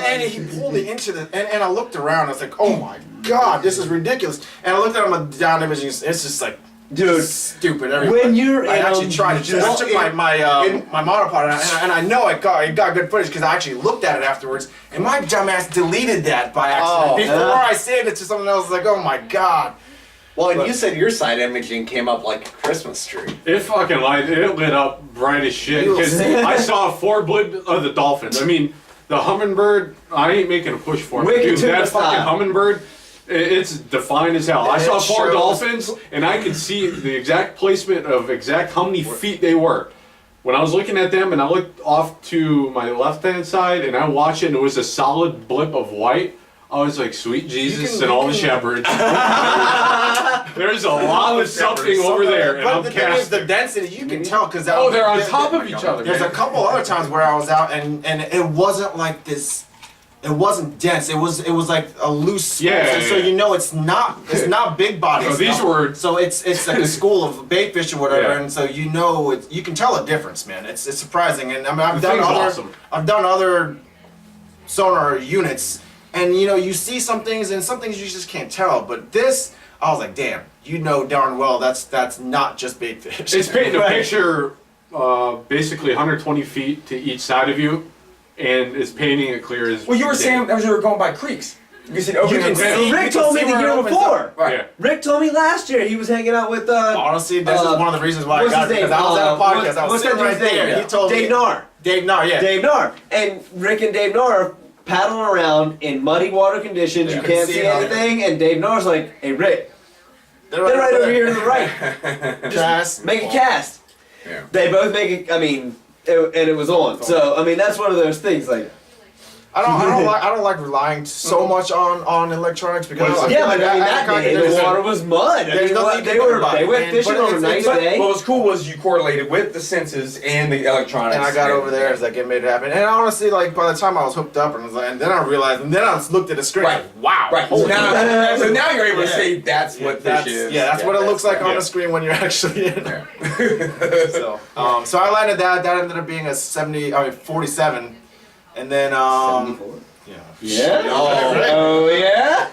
And he pulled me into the, and I looked around. I was like, oh my God, this is ridiculous. And I looked at him down imaging. It's just like, Dude, stupid. Everywhere. when you're I in actually tried to. I took my monopod and I know it got good footage because I actually looked at it afterwards. And my dumbass deleted that by accident before I saved it to someone else. Like, oh my God. Well, and you said your side imaging came up like a Christmas tree. It fucking light. It lit up bright as shit. Because I saw 4 blip of the dolphins. I mean, the hummingbird. I ain't making a push for it. Wicked Dude, tuba that fucking style. hummingbird. It's defined as hell. I It saw 4 shows- dolphins, and I could see the exact placement of exact how many feet they were. When I was looking at them, and I looked off to my left-hand side, and I watched it, and it was a solid blip of white. I was like, sweet Jesus and all the shepherds. There's a lot of something over there, and But I'm the thing is, the casting. density, you can tell because Oh, they're on top of each other. There's a man. couple other times where I was out and it wasn't like this. It wasn't dense. It was like a loose. Yeah, So yeah. you know it's not big body. No, these stuff. were- So it's like a school of bait fish or whatever, Yeah. and so you know you can tell a difference, man. It's surprising, and I mean The thing's awesome. I've done other sonar units, and you know you see some things and some things you just can't tell. But this, I was like, damn, you know darn well that's not just bait fish. It's painting a picture, basically 120 feet to each side of you, and it's painting it clear as. Well, you were day. saying as you were going by creeks. You said open You can and see- Rick you told me see the where it year opens before. up. Yeah. Rick told me last year he was hanging out with Honestly, this is one of the reasons why I what's got his it, because name? I was at a podcast. I was what's sitting that right dude's there. name? He told Dave me. Nar. Dave Nar, yeah. Dave Nar. And Rick and Dave Nar are paddling around in muddy water conditions. Yeah. You can't see anything. And Dave Nar's like, hey, Rick, They're they're right over there. here to the right. Cast. Make a cast. Yeah. They both make it, I mean, and it was on. So, I mean, that's one of those things. Like, I don't like relying so much on electronics because I feel Yeah, like but I mean, that day the water was mud. There's nothing you can do about it. They went And- fishing but on a it's- nice but- day. What was cool was you correlated with the senses and the electronics. And I got over there as like it made it happen. And honestly, like by the time I was hooked up, and then I realized, and then I looked at the screen. Right. Wow. Right. So Holy now, so now you're able to Yeah. say that's what that's, fish is. yeah, that's what it looks like on yeah. the screen when you're actually in. Yeah. So I landed that. That ended up being a 47, and then 74. yeah. Yeah. Oh, yeah.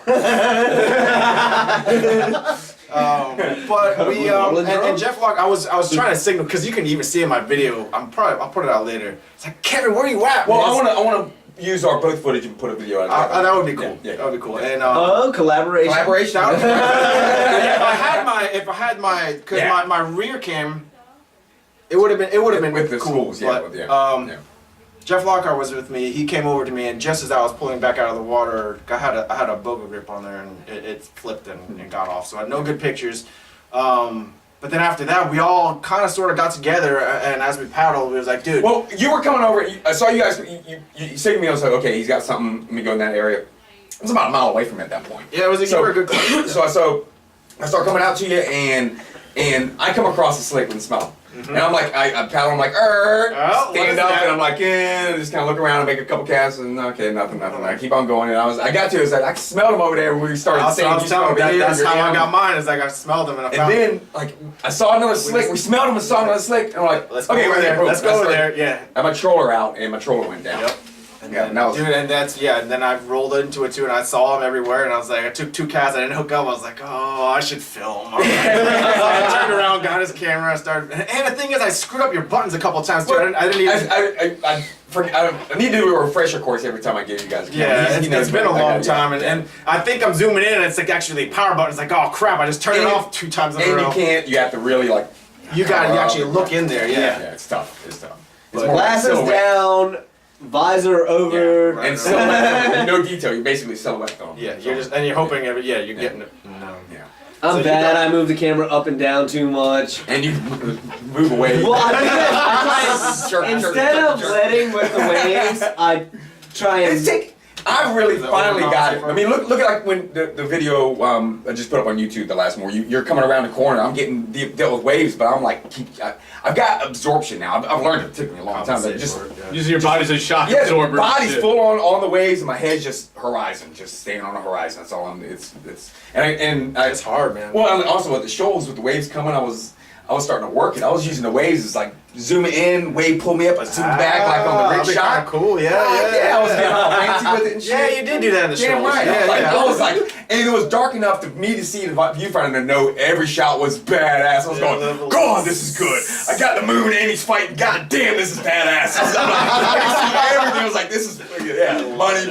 But we Rolling and drums? Jeff Locke, I was trying to signal because you can even see in my video. I'll put it out later. It's like, Kevin, where are you at? Well, man? I want to use our both footage and put a video out. That would be cool. Yeah. That would be cool. And Oh, collaboration. Collaboration. if I had my because Yeah. my rear cam, it would have been with the cool. schools, yeah, But, yeah. Jeff Lockhart was with me. He came over to me, and just as I was pulling back out of the water, I had a boga grip on there, and it flipped and got off. So I had no good pictures. But then after that, we all kind of sort of got together, and as we paddled, we was like, dude. Well, you were coming over. I saw you guys. You said to me, I was like, okay, he's got something. Let me go in that area. It was about a mile away from it at that point. Yeah, it was you were a good club. So I start coming out to you, and I come across the slick and smell. And I'm like, I paddle, I'm like, Oh, what stand is up, that? and I'm like, and just kind of look around and make a couple casts, and okay, nothing. I keep on going, and I got to it, I smelled him over there when we started I was saying, telling you, that's how I got mine. Is like I smelled them and I And found then, like, I saw another slick, we smelled him and saw another slick, and I'm like, let's go okay, over right there. boom. Let's I go over started- there. Yeah. I had my troller out, and my troller went down. Yep. And Yeah, then, that was- dude, and that's and then I rolled into it too, and I saw him everywhere, and I was like, I took 2 casts, I didn't hook up, I was like, oh, I should film. So I turned around, got his camera, I started, and the thing is, I screwed up your buttons a couple times too. I didn't even. I need to do a refresher course every time I give you guys a camera. Yeah, He knows it's been a better. long Yeah. time, and I think I'm zooming in, and it's like actually the power button. It's like, oh crap, I just turned it And- off 2 times in a And row. you have to really like. You gotta actually look in there, Yeah, yeah. it's tough. It's tough. It's But more like glasses silhouette. down, visor over. Yeah, and silhouette. No detail. You basically silhouette film. Yeah, you're hoping, you're getting it. No. Yeah. I'm So you bad. got- I move the camera up and down too much. And you move away. Well, I do this. I Jerk, try, jerk, instead jerk, of jerk. letting with the waves, I try and. I really The finally got it. overall I mean, look at like when the video I just put up on YouTube the last more. You're coming around the corner. I'm getting dealt with waves, but I'm like, I've got absorption now. I've learned it. It took me a long time, but just Using your body as a shock yeah, absorber. body's Shit. full on the waves, and my head's just horizon, just staying on the horizon. That's all I'm. It's It's hard, man. well, and also with the shoals, with the waves coming, I was starting to work it. I was using the waves as like zoom in, wave pull me up, I zoom back like on the that'd rig be shot. kinda cool, yeah. I was getting all fancy with it and shit. Yeah, you did do that in the Damn shows. right. Yeah, I was like, and it was dark enough for me to see the viewfinder to know every shot was badass. I was going, God, this is good. I got the moon and he's fighting. God damn, this is badass. I could see everything. I was like, this is, money.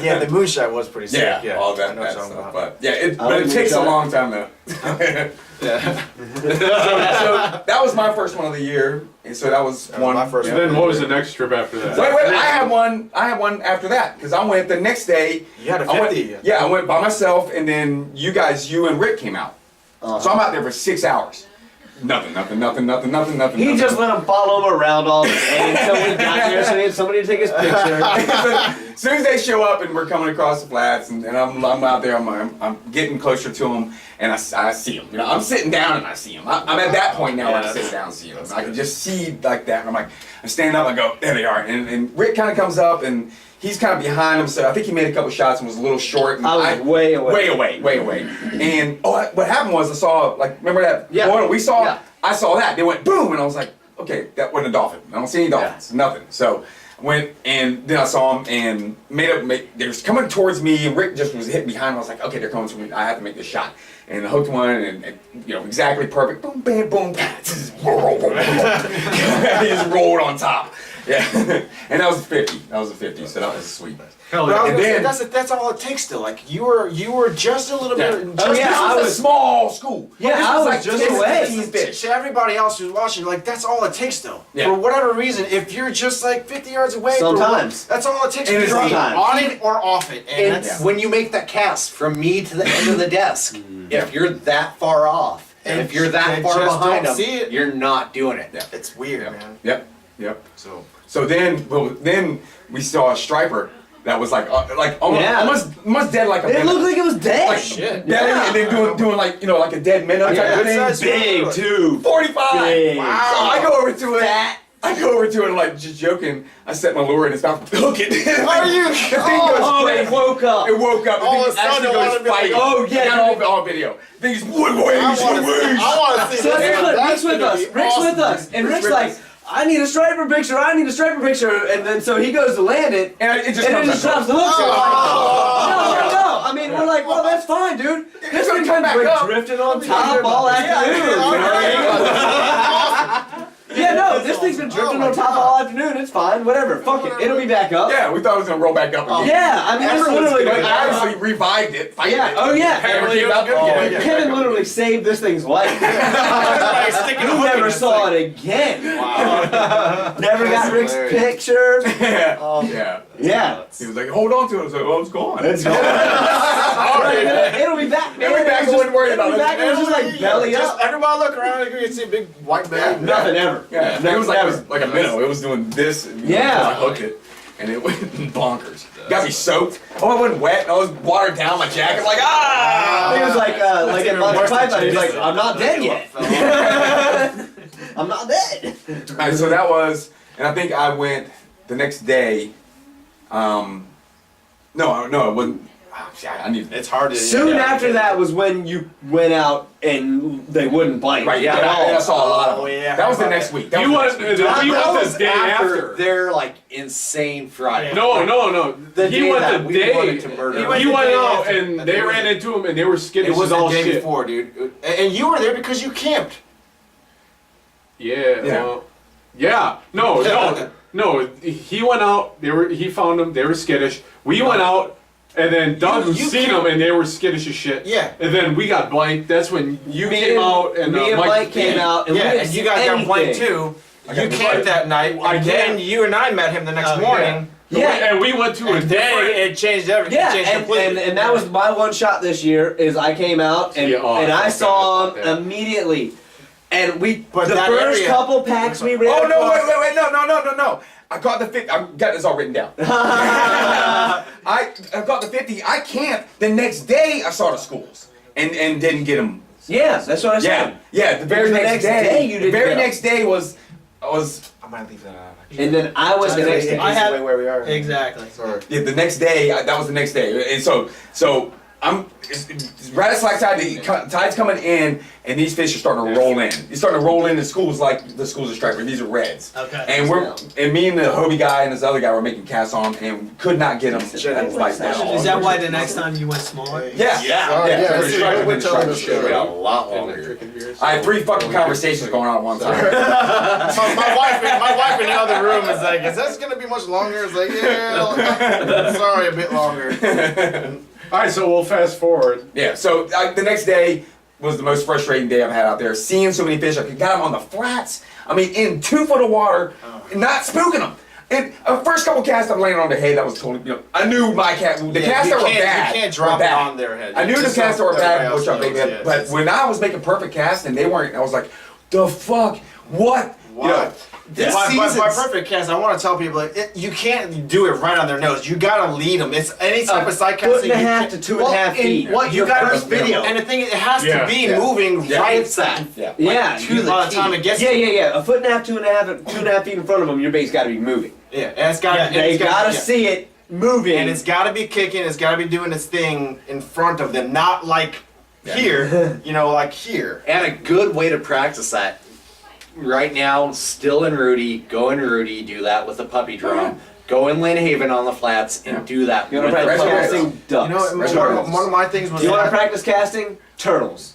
Yeah, the moonshot was pretty sick. Yeah, Yeah, all I that, know that what you're stuff. talking But yeah, I but like it takes a moonshot. long time though. Yeah. So that was my first one of the year, and so that was one. my first And then what was the next trip after that? Wait, I had one after that because I went the next day. You had a I went, 50. yeah, I went by myself, and then you and Rick came out. So I'm out there for 6 hours. Nothing. He just let him follow him around all day until we got there, so he had somebody to take his picture. As soon as they show up and we're coming across the flats, and I'm out there, I'm getting closer to them, and I see them. You know, I'm sitting down and I see them. I'm at that point now where I sit down and see them. I can just see like that, and I'm like, I stand up, I go, there they are, and Rick kind of comes up and. He's kind of behind him, so I think he made a couple shots and was a little short. And I was way away. Way away. And what happened was I saw, like, remember that Yeah. oil we saw? Yeah. I saw that. They went boom, and I was like, okay, that wasn't a dolphin. I don't see any dolphins, nothing. So I went, and then I saw him and they was coming towards me, and Rick just was hitting behind him. I was like, okay, they're coming to me. I have to make this shot. And I hooked one, and you know, exactly perfect. Boom, bam, boom, just he just rolled on top. Yeah, and that was a 50. That was a 50, so that was sweet. Hell But I was yeah. gonna say, then- that's all it takes still. Like you were just a little Yeah. bit. Oh, yeah, This I was a was- small school. Yeah, This I was like just 10, away. 15 fish. To everybody else who's watching, like that's all it takes though. Yeah. For whatever reason, if you're just like 50 yards away, Sometimes. that's all it takes. And to it's be sometimes. on it or off it. And And that's when you make that cast from me to the end of the desk, if you're that far off, and if you're that They far just behind don't them, see it. you're not doing it. Yeah. it's weird, man. Yep. So So then we saw a striper that was like almost dead like a It minnow. looked like it was dead. Like Shit. belly, and then doing like like a dead minnow type Yeah, of thing. that's big too. 45. Big. So I go over to it. I go over to it and like just joking. I set my lure in its mouth, hook it. Are you? The thing goes Oh, crazy. it woke up. It woke up. All of The a thing sudden, actually it wanted goes to be like, fighting. oh, yeah, I got all video. Things wood I waves, want to see. I want to see. So this. that's what That's Rick's with gonna us. be Rick's awesome. with us. And Rick's Rick's with like, us. I need a striper picture. I need a striper picture. And then so he goes to land it. And it just And comes it just up. drops the hook. So we're like, no. I mean, we're like, well, that's fine, dude. This gonna thing's come been back up. drifting on top all afternoon. You know what I mean? Yeah, no, this thing's been drifting on top all afternoon. It's fine. Whatever. Fuck it. It'll be back up. Yeah, we thought it was gonna roll back up again. Yeah, I mean, it's literally. But obviously revived it. Fighting Yeah. it. Oh yeah. Apparently, And about Kevin literally saved this thing's life. Sticking You a hook in never it. saw it again. Never got That's Rick's hilarious. picture. Yeah. Yeah. Yeah. He was like, hold on to it. I was like, oh, it's gone. It's It'll be back, man. It'll be back, I wouldn't worry about It'll be it. back, and it was just like belly Just up. everybody look around and you can see a big white bag. Nothing ever. Yeah, it was like a minnow. It was doing this. And Yeah. I hooked it, and it went bonkers. Got me soaked. Oh, I wasn't wet. I was watered down. My jacket. Like I think it was like in Monty Python. He's like, I'm not dead yet. I'm not dead. All right, so that was, and I think I went the next day. No, it wasn't. Oh, shit, I need. It's hard to. Soon after that was when you went out and they wouldn't bite. Right, Yeah. I saw a lot of them. Oh, yeah. That was the next week. That You was went, the next week. you That went was the day after. their like insane Friday. No. The He day went that the we day. wanted to murder He him. went the day out after. and they ran into him and they were skittish It was as all the day shit. before, dude. And you were there because you camped. Yeah. Yeah. Well, yeah. No. He went out. He found them. They were skittish. We went out, and then Doug You seen them, and they were skittish as shit. Yeah. And then we got blanked. That's when you Me came out, and me and Mike came out, and we Yeah, didn't and you see guys got blanked anything. too. I You got camped blanked. that night, I and then camped. you and I met him the next morning. Yeah. And we went to a And then different. it changed everything. Yeah, It changed completely. and that was my one shot this year. Is I came out and Yeah, oh, and I I saw forgot him about that. immediately, and But the that first area- couple packs we ran. Oh no! across- Wait! No! I got the 50. I got this all written down. I got the 50. I camped. The next day, I saw the schools and didn't get them. Yeah, that's what I said. Yeah. The very The next next day you The didn't very get 'em. next day was. I might leave that out. And then I was the next day. I have- where we are. Exactly. Sorry. Yeah, the next day, that was the next day. And so it's right at slack tide, the tide's coming in, and these fish are starting to roll in. They're starting to roll in the schools like the schools of striper. These are reds. Okay. And me and the Hobie guy and this other guy were making casts on them, and could not get them. Is that why the next time you went smaller? Yeah. that's Striper right. been striper Should be a lot longer. I had 3 fucking conversations going on at one time. my wife in the other room is like, is this gonna be much longer? It's like, yeah, sorry, a bit longer. All right, so we'll fast forward. Yeah, so the next day was the most frustrating day I've had out there. Seeing so many fish, I got them on the flats. I mean, in 2 foot of water, not spooking them. And first couple casts I'm laying on the hay, that was totally, I knew my cast, the casts that were bad. You can't were drop it bad. on their head. I knew the Just casts that so were bad, everybody which I else made knows, them. yeah, But it's- when I was making perfect casts and they weren't, I was like, the fuck? What? You know, this by season's- perfect cast, I want to tell people like, you can't do it right on their nose. You gotta lead them. It's any type of side Foot casting. and a you half can't- to 2.5 feet. What you Your gotta first video. and the thing it has Yeah. to be Yeah. moving Yeah. right. It's that. Yeah. Yeah, To by the time it gets. yeah. A foot and a half, 2.5 feet in front of them. Your bait's got to be moving. Yeah, and it's got. Yeah, and They it's got to yeah. see it moving. And it's got to be kicking. It's got to be doing its thing in front of them, not like here. You know, like here. And a good way to practice that. Right now, still in Rudy, go in Rudy, do that with a puppy drum. Go in Lynn Haven on the flats and do that you with want to the practice puppy casting drum. ducks. You know, Right. one of my things was. You want to practice casting turtles?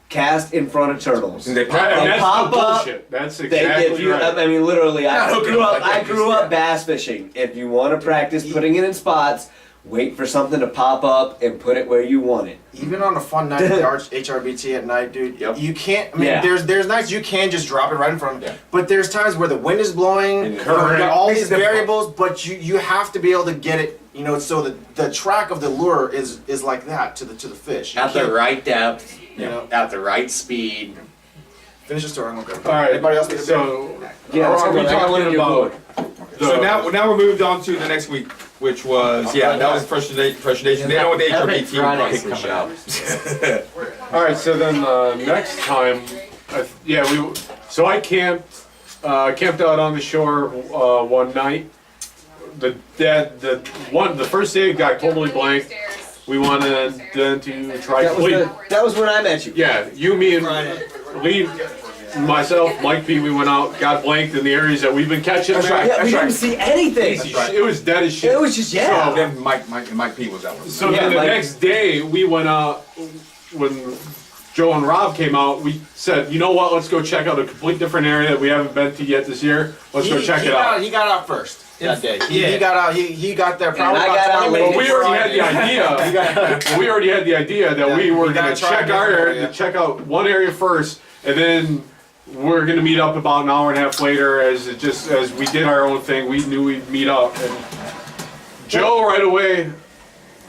Cast in front of turtles. And they pop And up. that's pop the up. bullshit. That's They, exactly if you, right. I mean, literally, Not I hooking grew them up. like I that, grew just- up bass fishing. If you want to practice putting it in spots, wait for something to pop up and put it where you want it. Even on a fun night at the HRBT at night, dude, Yep. you can't. I mean, Yeah. there's nights you can just drop it right in front of them. Yeah. But there's times where the wind is blowing, And you current. got all Makes these it difficult. variables, but you have to be able to get it. You know, so the track of the lure is like that to the fish. You At the can't- right depth, You know. at the right speed. Finish the story. I'm okay. All right. Anybody else need a beer? So Yeah, are we I got one in talking your about? book. So now we're moved on to the next week, which was that was frustration. They know what the HRB team is coming out. All right, so then next time, so I camped out on the shore one night. The first day got totally blank. We wanted then to try. That was when I met you. Yeah, you, me, and Lee, myself, Mike P. We went out, got blanked in the areas that we've been catching. That's right. Yeah, we didn't see anything. It was dead as shit. It was just So then Mike P was that one. So then the next day we went out when Joe and Rob came out. We said, you know what? Let's go check out a complete different area that we haven't been to yet this year. Let's go check it out. He got out first that day. Yeah. He got out. He got there probably And I about got out 20 late. minutes. We already had the idea. We already had the idea that we were gotta going to try check a different our area, area. to check out one area first, and then we're going to meet up about an hour and a half later. As we did our own thing, we knew we'd meet up. And Joe right away.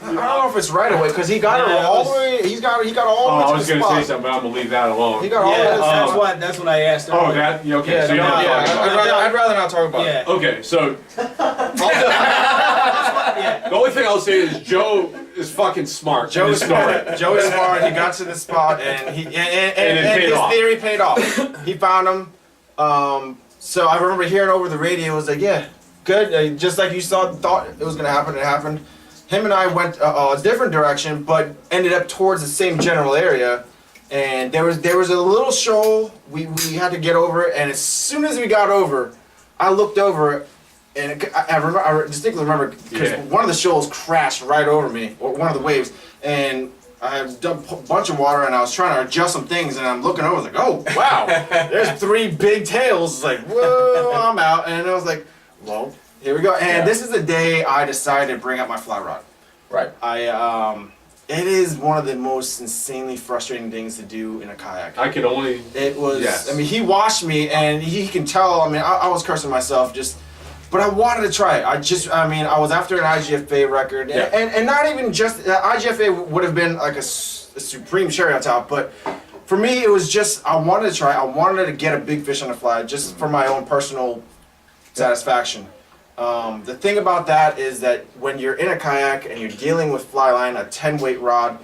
I don't know if it's right away because he got her all the way. He got all the way I to was the going to spot. say something, but I'm going to leave that alone. He got all the way to the spot. That's what I asked. Oh, earlier. that? Yeah, okay. Yeah, so you don't no, talk about it. I'd rather not talk about it. Yeah. Okay, so the only thing I'll say is Joe is fucking smart. Joe in is this story. smart. Joe is smart. He got to the spot and it and paid his off. theory paid off. He found him. So I remember hearing over the radio. It was like, yeah, good. Just like you thought it was gonna happen. It happened. Him and I went a different direction, but ended up towards the same general area. And there was a little shoal. We had to get over it. And as soon as we got over, I looked over. And I distinctly remember because one of the shoals crashed right over me, or one of the waves, and I dumped a bunch of water, and I was trying to adjust some things, and I'm looking over, like, oh wow, there's 3 big tails. It's like, whoa, I'm out, and I was like, well, here we go. And this is the day I decided to bring out my fly rod. Right. It is one of the most insanely frustrating things to do in a kayak. I could only. It was. Yes. I mean, he watched me, and he can tell. I mean, I was cursing myself but I wanted to try it. I was after an IGFA record, and not even just IGFA would have been like a supreme cherry on top. But for me, it was just I wanted to try. I wanted to get a big fish on the fly, just for my own personal satisfaction. The thing about that is that when you're in a kayak and you're dealing with fly line, a 10-weight rod,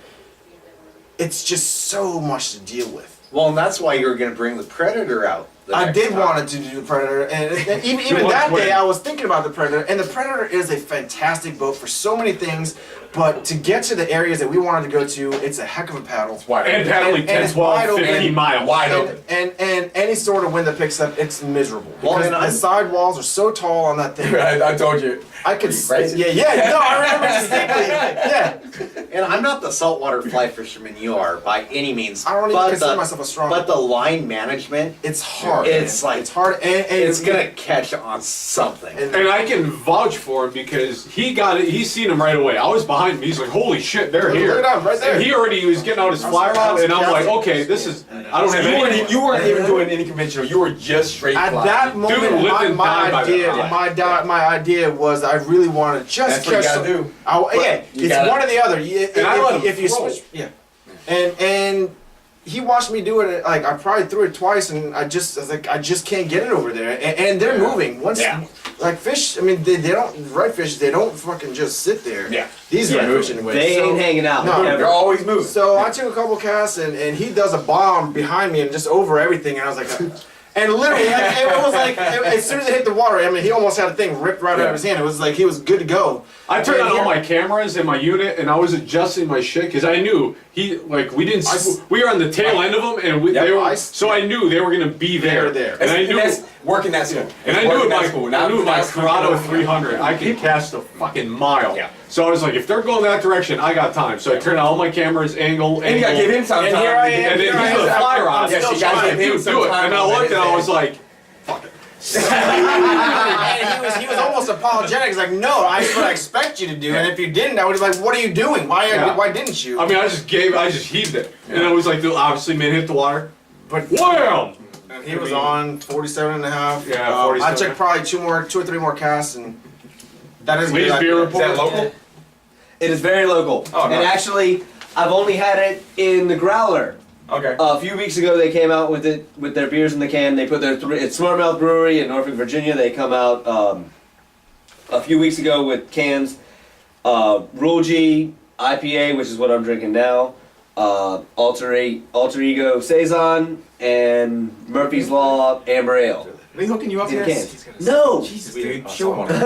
it's just so much to deal with. Well, and that's why you were going to bring the Predator out. I did want to do the Predator, and even that day I was thinking about the Predator, and the Predator is a fantastic boat for so many things, but to get to the areas that we wanted to go to, it's a heck of a paddle. And paddling 10, it's 12, wide open. 15 miles. Wide open. And any sort of wind that picks up, it's miserable. Well, Because and the side walls are so tall on that thing. I told you. I could Right? no, I remember distinctly. Yeah. And I'm not the saltwater fly fisherman you are by any means. I don't even but consider myself a strong. But the line management, it's hard. It's man. like- it's hard, and it's gonna catch on something. And And I can vouch for him because he got it. He's seen him right away. I was behind him. He's like, "Holy shit, they're Look here!" at him, right there. And he already was getting out his fly rod, and I'm like, "Okay, this is. I don't have any." You weren't even doing any conventional. You were just straight At fly. that moment, lived and died by that. my idea was I really wanted to just That's what you catch gotta some- do. It's gotta- one or the other. And I let him If you throw. switch, and he watched me do it. Like I probably threw it twice, and I was like, I just can't get it over there. And they're moving once. Yeah. Like fish, I mean, they don't redfish. They don't fucking just sit there. Yeah. These are Yeah, fish anyway. they ain't hanging out. No. Ever. They're always moving. So I took a couple casts, and he does a bomb behind me and just over everything, and I was like, and literally, it was like as soon as it hit the water, I mean, he almost had a thing ripped right out of his hand. It was like he was good to go. I turned And on all here- my cameras in my unit, and I was adjusting my shit because I knew we were on the tail end of them, and they were. So I knew they were gonna be there. They were there. And I knew. that's working that school. And I knew with my Corrado 300, I could cast a fucking mile. Yeah. So I was like, if they're going that direction, I got time. So I turned on all my cameras, angle. And you gotta give him some time. And here I am. And then he's the fly rod. Yes, you gotta give him Dude, some do it. time. And I looked and I was like, And he was almost apologetic. He's like, no, that's what I expect you to do. And if you didn't, I would be like, what are you doing? Why didn't you? I mean, I just heaved it. And it was like, obviously, man hit the water. But Wham! he was on 47 and a half. Yeah, I 47. took probably 2 or 3 more casts, and that is Lee's good. beer Is that report. local? It is very local. Oh, and nice. actually, I've only had it in the growler. Okay. A few weeks ago, they came out with it with their beers in the can. They put it's Smart Mouth Brewery in Norfolk, Virginia. They come out a few weeks ago with cans, Rule G IPA, which is what I'm drinking now, Alter Ego Saison, and Murphy's Law Amber Ale. Are they hooking you up In here? cans. No! Jesus, dude. Show them.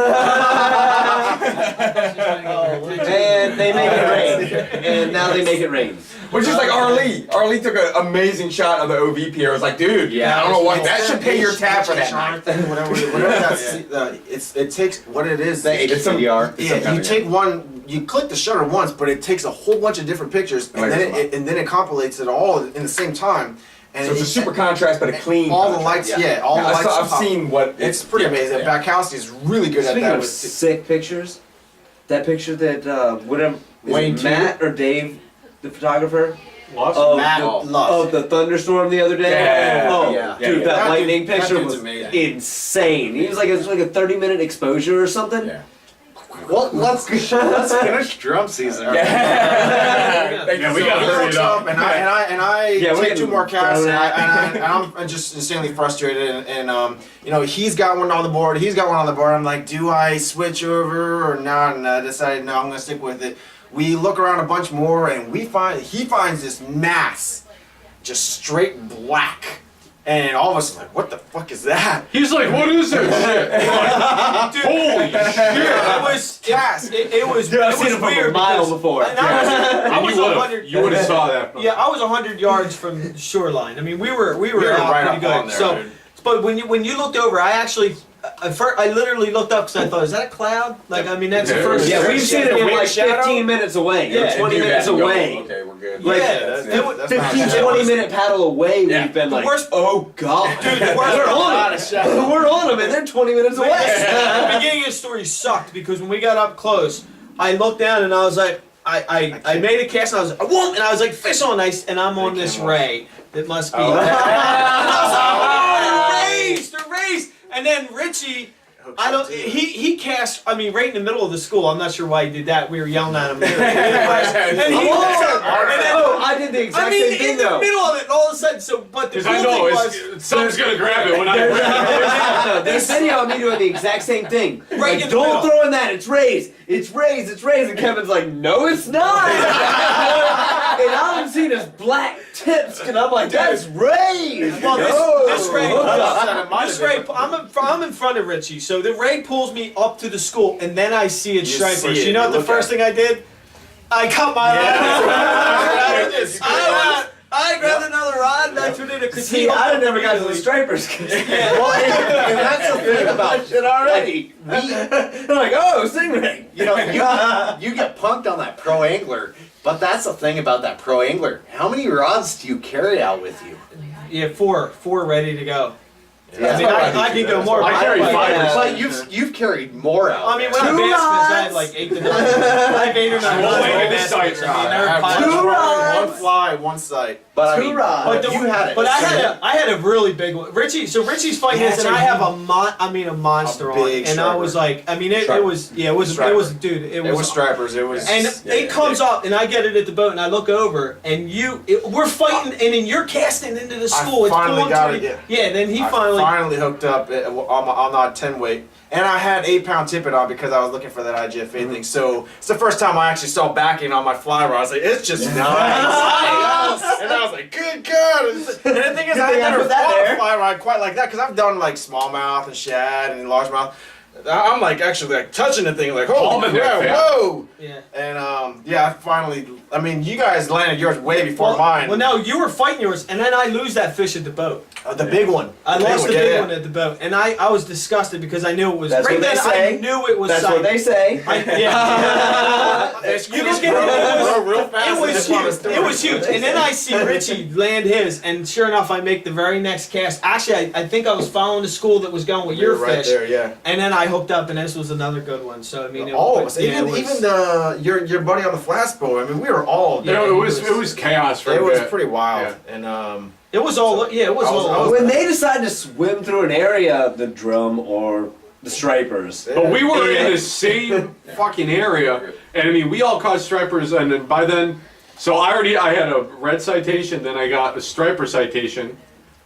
And they make it rain. And now they make it rain. Which is like Arlie. Arlie took an amazing shot of the OV pier. I was like, dude, I don't know what. That should pay your tab for that night. Whatever that's, it takes what it is. It's some Yeah, you take one, you click the shutter once, but it takes a whole bunch of different pictures, and then it compilates it all in the same time. And So it's a super contrast, but a clean. all the contrast. lights, all the lights. I've pop. seen what. It's pretty amazing. Yeah. Bakowski is really good Speaking at that. of sick pictures, that picture that, whatever, Wayne is it Matt or Dave, the photographer? Lost? Of Matt the, Lusk. of the thunderstorm the other day. Yeah. Oh, Yeah. dude, Yeah. that That lightning dude- that picture dude's was amazing. insane. He was like, it was like a 30-minute exposure or something. Yeah. Well, let's finish drum season. Yeah, Yeah, we gotta hurry it up. And I Yeah, we're take two getting more casts, thrown and I'm just insanely frustrated. And you know, he's got one on the board. He's got one on the board. I'm like, do I switch over or not? And I decided, no, I'm gonna stick with it. We look around a bunch more, and he finds this mass, just straight black. And all of us are like, what the fuck is that? He's like, what is this shit? Dude, Holy shit! it was cast. It was. Dude, I've it seen was him from weird a mile because- before. And I was You 100. would have saw that. Yeah, I was 100 yards from shoreline. I mean, we were were out right pretty up on good. there, So, dude. but when you looked over, I actually, I literally looked up because I thought, is that a cloud? Like, I mean, that's the Yeah. first. Yeah, we've seen it The from wing like shadow? 15 minutes away. Yeah. Or 20 Do minutes that and go, away. Okay, we're good. Like, Yeah, it was- That's not 15, bad. 20-minute paddle away, Yeah. we've been The like, worst- oh god. Dude, the worst we're part- on it. We're on them, and they're 20 minutes away. The beginning of the story sucked because when we got up close, I looked down and I was like, I made a cast and I was like, whoa, and I was like, fish on ice, and I'm on this ray that must be. And I was like, oh, they're raised. And then Richie, he cast, I mean, right in the middle of the school. I'm not sure why he did that. We were yelling at him. And he Oh, I did the exact I mean, same thing in the though. middle of it, all of a sudden, but the Because cool I know thing was, someone's gonna grab it when I. There's video of me doing the exact same thing. Right Like, in the don't middle. throw in that. It's raised. It's raised. It's raised. And Kevin's like, no, it's not. And all I'm seeing is black tips, and I'm like, that's raised. Well, this ray, Hooked up. I'm in front of Richie, so the ray pulls me up to the school, and then I see it You stripers. see it, You know what you the look first at thing I did? I cut my rod. Yes. I grabbed another rod and I threw it because See, I'd have never got to the stripers. Well, and that's the thing about shit already. I'm like, oh, stingray. you know you get punked on that pro angler, but that's the thing about that pro angler. How many rods do you carry out with you? Yeah, four ready to go. Yeah. I mean, I can go more. I but carry like, five. But you've carried more out. I mean, when I Two bass fish, I had rods. like 8 to 9. I have 8 or 9 Well, rods wait, when I this bass fish. site's I mean, they're I have piles. Two rods. one fly, one sight. but I Two mean, rods. But you had it. But I had a really big one. Richie's fighting Yeah, this, and so I have a monster A on, big and I was striper. like, I mean, it was dude, it It was was. stripers. It was. And it comes up, and I get it at the boat, and I look over, and we're fighting, and then you're casting into the school. It's finally pulling got to it, me. yeah. Yeah, then he I finally. hooked up on that 10 weight, and I had 8-pound tippet on because I was looking for that IGFA thing. So it's the first time I actually saw backing on my fly rod. I was like, it's just nice. And I was like, good God. And the thing is, I thing I never put that fought there. a fly rod quite like that because I've done like smallmouth and shad and largemouth. I'm like actually like touching the thing, like holy Palming crap, it, yeah. whoa! Yeah. And yeah, I finally. I mean, you guys landed yours way before mine. Well, no, you were fighting yours, and then I lose that fish at the boat. The big one. I lost the yeah, big yeah. one at the boat, and I was disgusted because I knew it was. That's right what they then, say. I knew it was. That's sight. what they say. You look at real fast. It was huge. It was huge. And then I see Richie land his, and sure enough, I make the very next cast. Actually, I think I was following the school that was going with your You're right fish, there, yeah. and then I hooked up, and this was another good one. So I mean, All of us, yeah, even your buddy on the flats boat. I mean, we were all. You know, it was chaos for It a was bit. pretty wild, Yeah. and it was all. Yeah, it was I was- all. I was- When they decide to swim through an area, the drum or the stripers. But we were in the same fucking area, and I mean, we all caught stripers, and then by then, so I had a red citation, then I got a striper citation.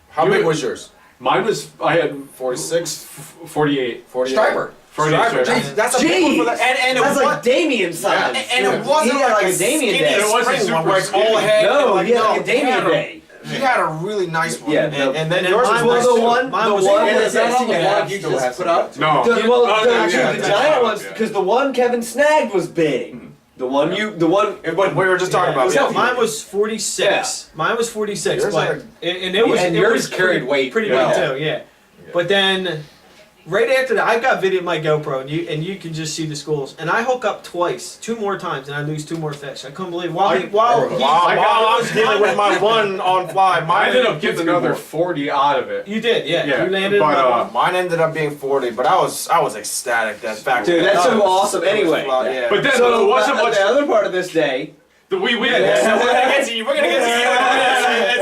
How big was yours? Mine was, I had 46, 48. 48. Striper. Friday Striper. striper. Jeez, that's a big one for the, and it That's was like Damien size. and it wasn't He had like like a Damien skinny day. It wasn't spring one super where it's skinny. all head. No, like, he had like a he Damien had a- day. He had a really nice one. Yeah, and then and yours mine was was nice the too. one. Mine The was one. And is that all the Yeah, one you still just has put some. up? No. The, well, Oh, the, yeah, yeah, the yeah. giant ones, Yeah. because the one Kevin snagged was big. The one We were just talking about. Yeah, it. mine was 46. Mine was 46, Yours but are- and it was and it yours was carried weight pretty well. big too. Yeah, but then right after that, I've got video of my GoPro, and you can just see the schools. And I hook up twice, 2 more times, and I lose 2 more fish. I couldn't believe it. While I While I'm dealing with my one on fly, I mine ended up getting another 40 out of it. you did, yeah. Yeah, You landed. but, another one. Mine ended up being 40, but I was ecstatic that fact. Dude, that's so awesome. Anyway, Yeah. But then so it wasn't much. the other part of this day. We we're gonna get to you. We're gonna get to you.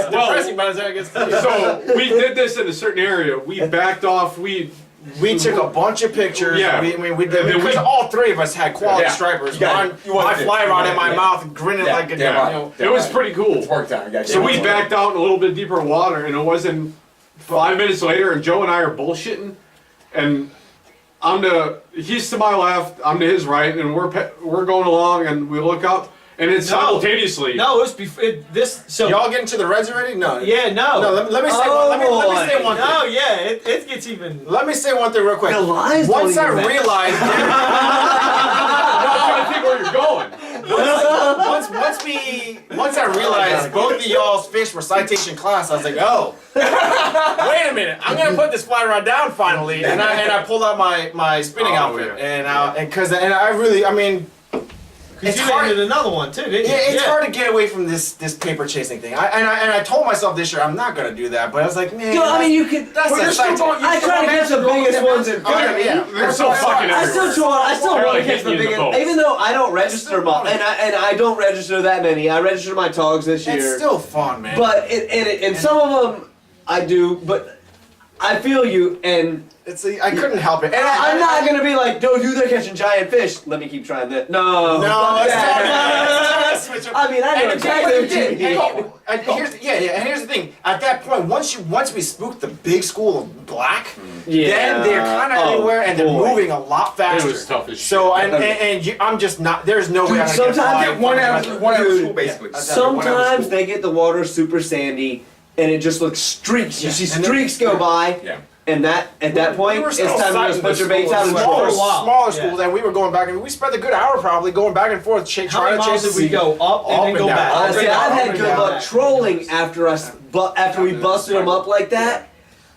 It's Well, depressing by the time it gets to you. So we did this in a certain area. We backed off. We took a bunch of pictures. Yeah. We did And then because all 3 of us had quality Yeah. stripers. You got it. Mine, You wanted my it. fly rod in my Yeah. mouth, grinning Yeah. like a Yeah. you know. It was pretty cool. It's work time. So we backed out in a little bit deeper water, and it wasn't 5 minutes later. And Joe and I are bullshitting, and he's to my left, I'm to his right, and we're going along, and we look up, and it's simultaneously. No, it was before this. So Y'all getting to the reds already? No. yeah, no. No. Let me say Oh, one. Let me say boy. one thing. No, yeah, it gets even. Let me say one thing real quick. The lines Once don't I even match. realized, I'm trying to think where you're going. once I realized both of y'all's fish were citation class, I was like, oh, wait a minute, I'm gonna put this fly rod down finally, and I pulled out my spinning Oh, outfit, yeah. and I really, I mean, Because it's you hard. landed another one too, didn't you? Yeah, it's hard to get away from this paper chasing thing. I told myself this year I'm not gonna do that, but I was like, man. Dude, I mean, you could. That's well, a you're still citation. going- I try to catch the biggest ones in front of me. They're so fucking I still everywhere. I still They're want like to catch the hitting you in the biggest, boat. even though I don't register them all, and I don't register that many. I registered my togs this It's year, still fun, man. but and some of them I do, but I feel you, and I couldn't help it. And I'm not gonna be like, no, dude, they're catching giant fish. Let me keep trying that. No, No, fuck it's that. time to switch up. I mean, I know And exactly what you mean. And here's the thing. At that point, once we spooked the big school of black, Yeah. then they're kind of Oh, everywhere and they're boy. moving a lot faster. It was tough as shit. So I'm just not. There's no way I'm gonna sometimes get I fly get one from out the- of one out of Dude, school basically. Sometimes they get the water super sandy, and it just looks streaks. You Yeah. see And streaks go by, Yeah. and at that point, We were it's still time to citing just put the your baits out and schools, troll. smaller schools, and we were going back. And we spent a good hour probably going back and forth, How many trying to miles chase did we go up and then go down. back? Up and See, down, I've up had and good down. luck trolling after we busted them up like that.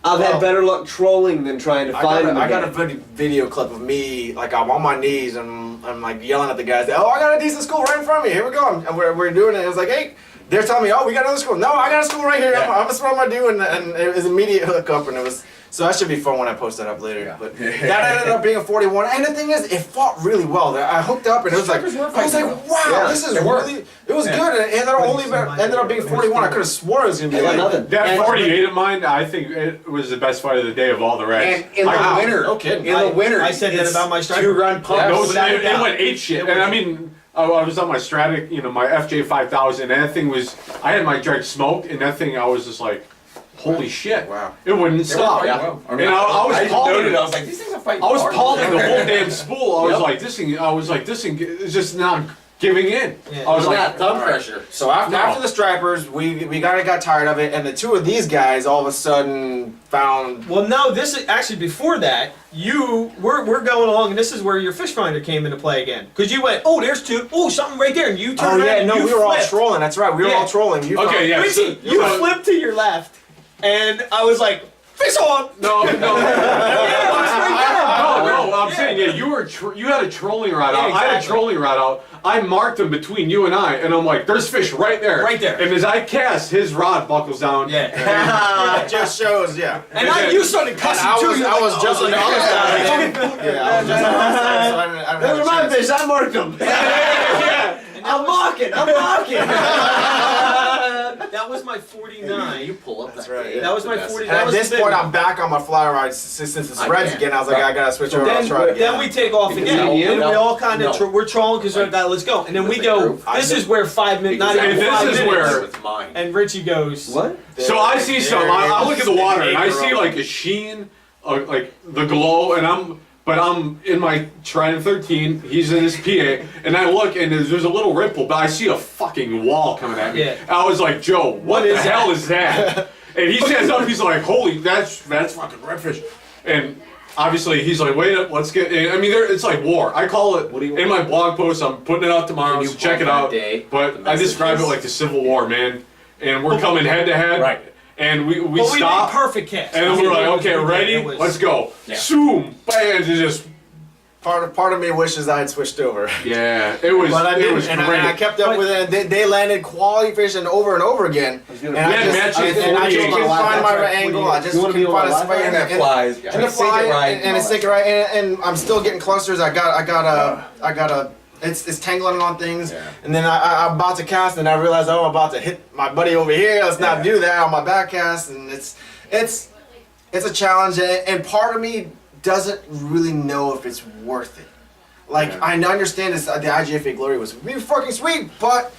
I've had Well, better luck trolling than trying to find them I got a again. video clip of me, like I'm on my knees and I'm like yelling at the guys. Oh, I got a decent school right in front of me. Here we go. And we're doing it. It was like, hey, they're telling me, oh, we got another school. No, I got a school right here. Yeah. I'm just what I'm gonna do. And it was immediate hookup, and it was. So that should be fun when I post that up later. Yeah. But that ended up being a 41. And the thing is, it fought really well. I hooked up and it was like, I was like, wow, Yeah, this is it worked. really, it was good. And it ended up being 41. I could have sworn it was gonna be I got like nothing. That 48 of mine, I think it was the best fight of the day of all the reds. And in the Wow. winter, No kidding. in the winter, I said that it's about my striper. 2-run pump. Yeah. Those, without a it doubt. went 8 shit. And I mean, I was on my Stratic, my FJ 5000, and that thing was, I had my drag smoked, and that thing, I was just like, holy shit. Wow. It wouldn't stop. Yeah. And I was noted, calling I was like, these things are fighting. I was hard. palming the whole damn spool. I was Yep. like, this thing is just not giving in. Yeah. I was like, that thumb all right. pressure. So after No. the stripers, we got tired of it, and the 2 of these guys all of a sudden found. Well, no, this is actually before that. We're going along, and this is where your fish finder came into play again. Because you went, oh, there's 2, oh, something right there, and you turned around and you we were all flipped. trolling. That's right, we were Yeah. all trolling. You Okay, yeah. Richie, so- you so- flipped to your left, and I was like, fish on! No, no. Yeah, No, I'm saying, yeah, you had a trolling rod out. Yeah, I had a exactly. trolling rod out. I marked them between you and I, and I'm like, there's fish right there. Right there. And as I cast, his rod buckles down. Yeah. It just shows, yeah. And you started cussing I too. was, You're I like, was just on the other side of him. Yeah, I was just on the other side, so I didn't have Those a are my chance. fish. I marked them. I'm mocking. That was my 49. You pull up That's that right, bait. yeah. That was my That's the 40. best. And That at was this the big point, one. I'm back on my fly ride since it's I reds can't. again. I was like, I gotta switch over. I'll try it Then again. we take off again, No, and no, we all kind of no. we're trolling because we're like, let's go, and then we go. This is where 5 minutes, not Because even this 5 is minutes. where- with mine. And Richie goes, What? So I see some. I look at the water and I see like a sheen, like the glow, and But I'm in my Trident 13, he's in his PA, and I look and there's a little ripple, but I see a fucking wall coming at me. Yeah. I was like, Joe, what the is hell that? is that? And he stands up, he's like, holy, that's fucking redfish. And obviously he's like, wait up, let's get, I mean, it's like war. I call it, in my blog post, I'm putting it out tomorrow, Can you so check it quote out. that day, But the I describe it messages? like the Civil War, man. And we're coming head to head. Right. And we But we stop. made perfect cast. And I then mean, we're like, it was- okay, ready? it was- Let's go. Yeah. Zoom, bam, and just, Part of me wishes I had switched over. yeah, it was, But I it didn't, was and great. I kept up with it. They landed quality fish and over again. And I Yeah, just, matches and I just 48. couldn't find my That's right. angle. I just You wanna be couldn't on find a my spot. Wi-Fi? And that flies. And the fly, and it's sinking right, and I'm still getting clusters. I got a. It's tangling on things, Yeah. and then I'm about to cast, and I realize, oh, I'm about to hit my buddy over here. Let's not do that on my back cast, and it's a challenge, and part of me doesn't really know if it's worth it. Like, I understand this, the IGFA Glory was really fucking sweet, but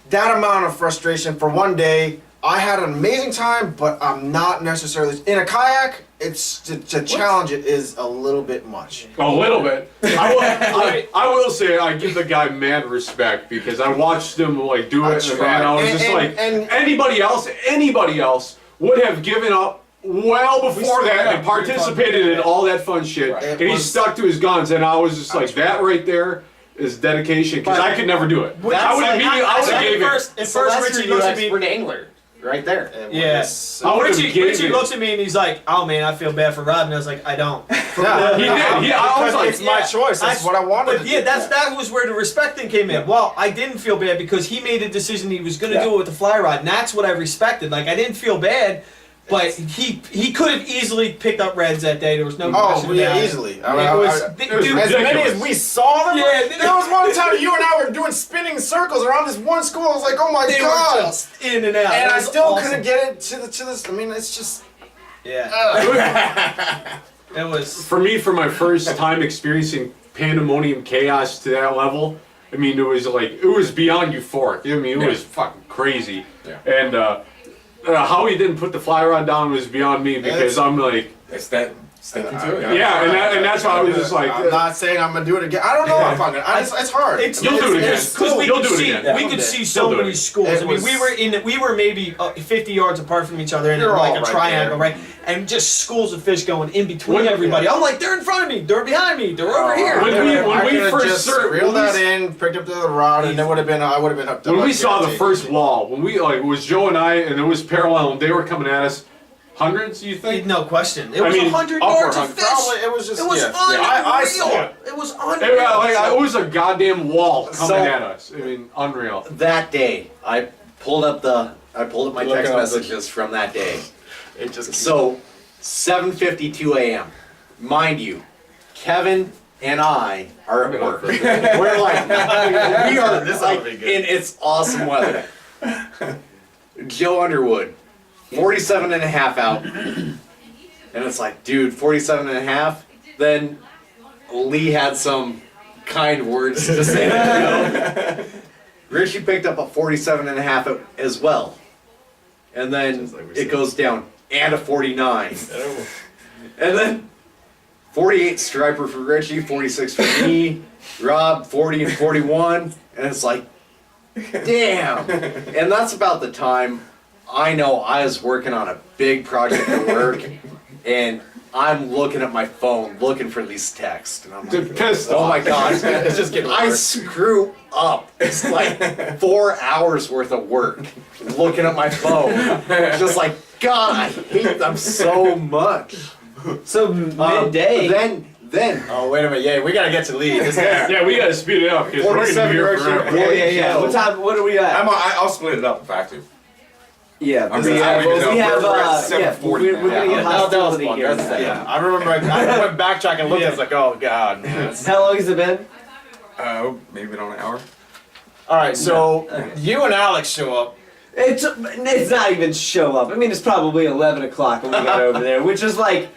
that amount of frustration for one day, I had an amazing time, but I'm not necessarily in a kayak. It's to challenge it is a little bit much. A little bit. I will say I give the guy mad respect because I watched him like do it, and I was just like, anybody else would have given up well before that and participated in all that fun shit, and he stuck to his guns, and I was just like, that right there is dedication because I could never do it. I would have gave it. At So first that's Richie your looks at me. expert angler, right there. Yeah. I would've Richie gave it. looks at me and he's like, "Oh man, I feel bad for Rob." And I was like, "I don't." Yeah, He did. I was like, it's my choice. That's what I wanted. But yeah, that was where the respect thing came in. Well, I didn't feel bad because he made a decision he was going to do it with the fly rod, and that's what I respected. Like I didn't feel bad, but he could have easily picked up reds that day. There was no question Oh, yeah, about it. easily. It was, it was dude, As many ridiculous. as we saw them, Yeah, there was one time you and I were doing spinning circles around this one school. I was like, oh my they god! were just in and out. And It I was still awesome. couldn't get it to this. I mean, it's just. Yeah. It was. for me, for my first time experiencing pandemonium chaos to that level, I mean, it was beyond euphoric. I mean, it was fucking crazy. Yeah. And how he didn't put the fly rod down was beyond me because I'm like, It's that sticking to it. yeah, and that's why I was just like, I'm not saying I'm gonna do it again. I don't know if I'm gonna. It's hard. You'll do it again. Because we You'll could do it see, again. we could see so You'll do many it. schools. It I mean, was- we were maybe 50 yards apart from each other in You're like all a right triangle, there. right? And just schools of fish going in between When- everybody. I'm like, they're in front of me, they're behind me, they're over here. When I we could've first just started- reeled when we- that in, picked up the rod, and I would have been hooked up. when I we saw the guarantee. first wall, when we like it was Joe and I, and it was parallel, and they were coming at us, hundreds. You think? No question. It I was mean, 100 upper yards of 100. fish. Probably it was just. It was yeah. unreal. I saw it. It was It, unreal. it was a goddamn wall coming So- at us. I mean, unreal. That day, I pulled up my Looking text up the- messages from that day. It just. So, 7:52 a.m. Mind you, Kevin and I are at work. We're like, we are This like ought to be good. in its awesome weather. Joe Underwood, 47 and a half out. And it's like, dude, 47 and a half? Then Lee had some kind words to say to Joe. Richie picked up a 47 and a half as well. And then Just like we it said. goes down, and a 49. And then 48 striper for Richie, 46 for me, Rob 40 and 41, and it's like, damn. And that's about the time I know I was working on a big project at work, and I'm looking at my phone looking for these texts, and I'm like, Pissed oh off. my gosh, It's just getting I worse. screw up. It's like 4 hours worth of work looking at my phone. Just like, God, I hate them so much. So midday. Then Oh wait a minute! Yeah, we gotta get to Lee. This guy. Yeah, we gotta speed it up because we're gonna be 47 here direction. forever. yeah. What time? What are we at? I'll split it up if I have to. Yeah, I'm we just- I have. don't even know. We have. We're at Yeah, 7:40 we're gonna now. get that was hostility fun. here. That's Yeah, I remember. I went backtrack and looked. I was like, oh god, man. That's- How long has it been? Maybe about an hour. All right, so you and Alex show up. It's not even show up. I mean, it's probably 11 o'clock when we got over there, which is like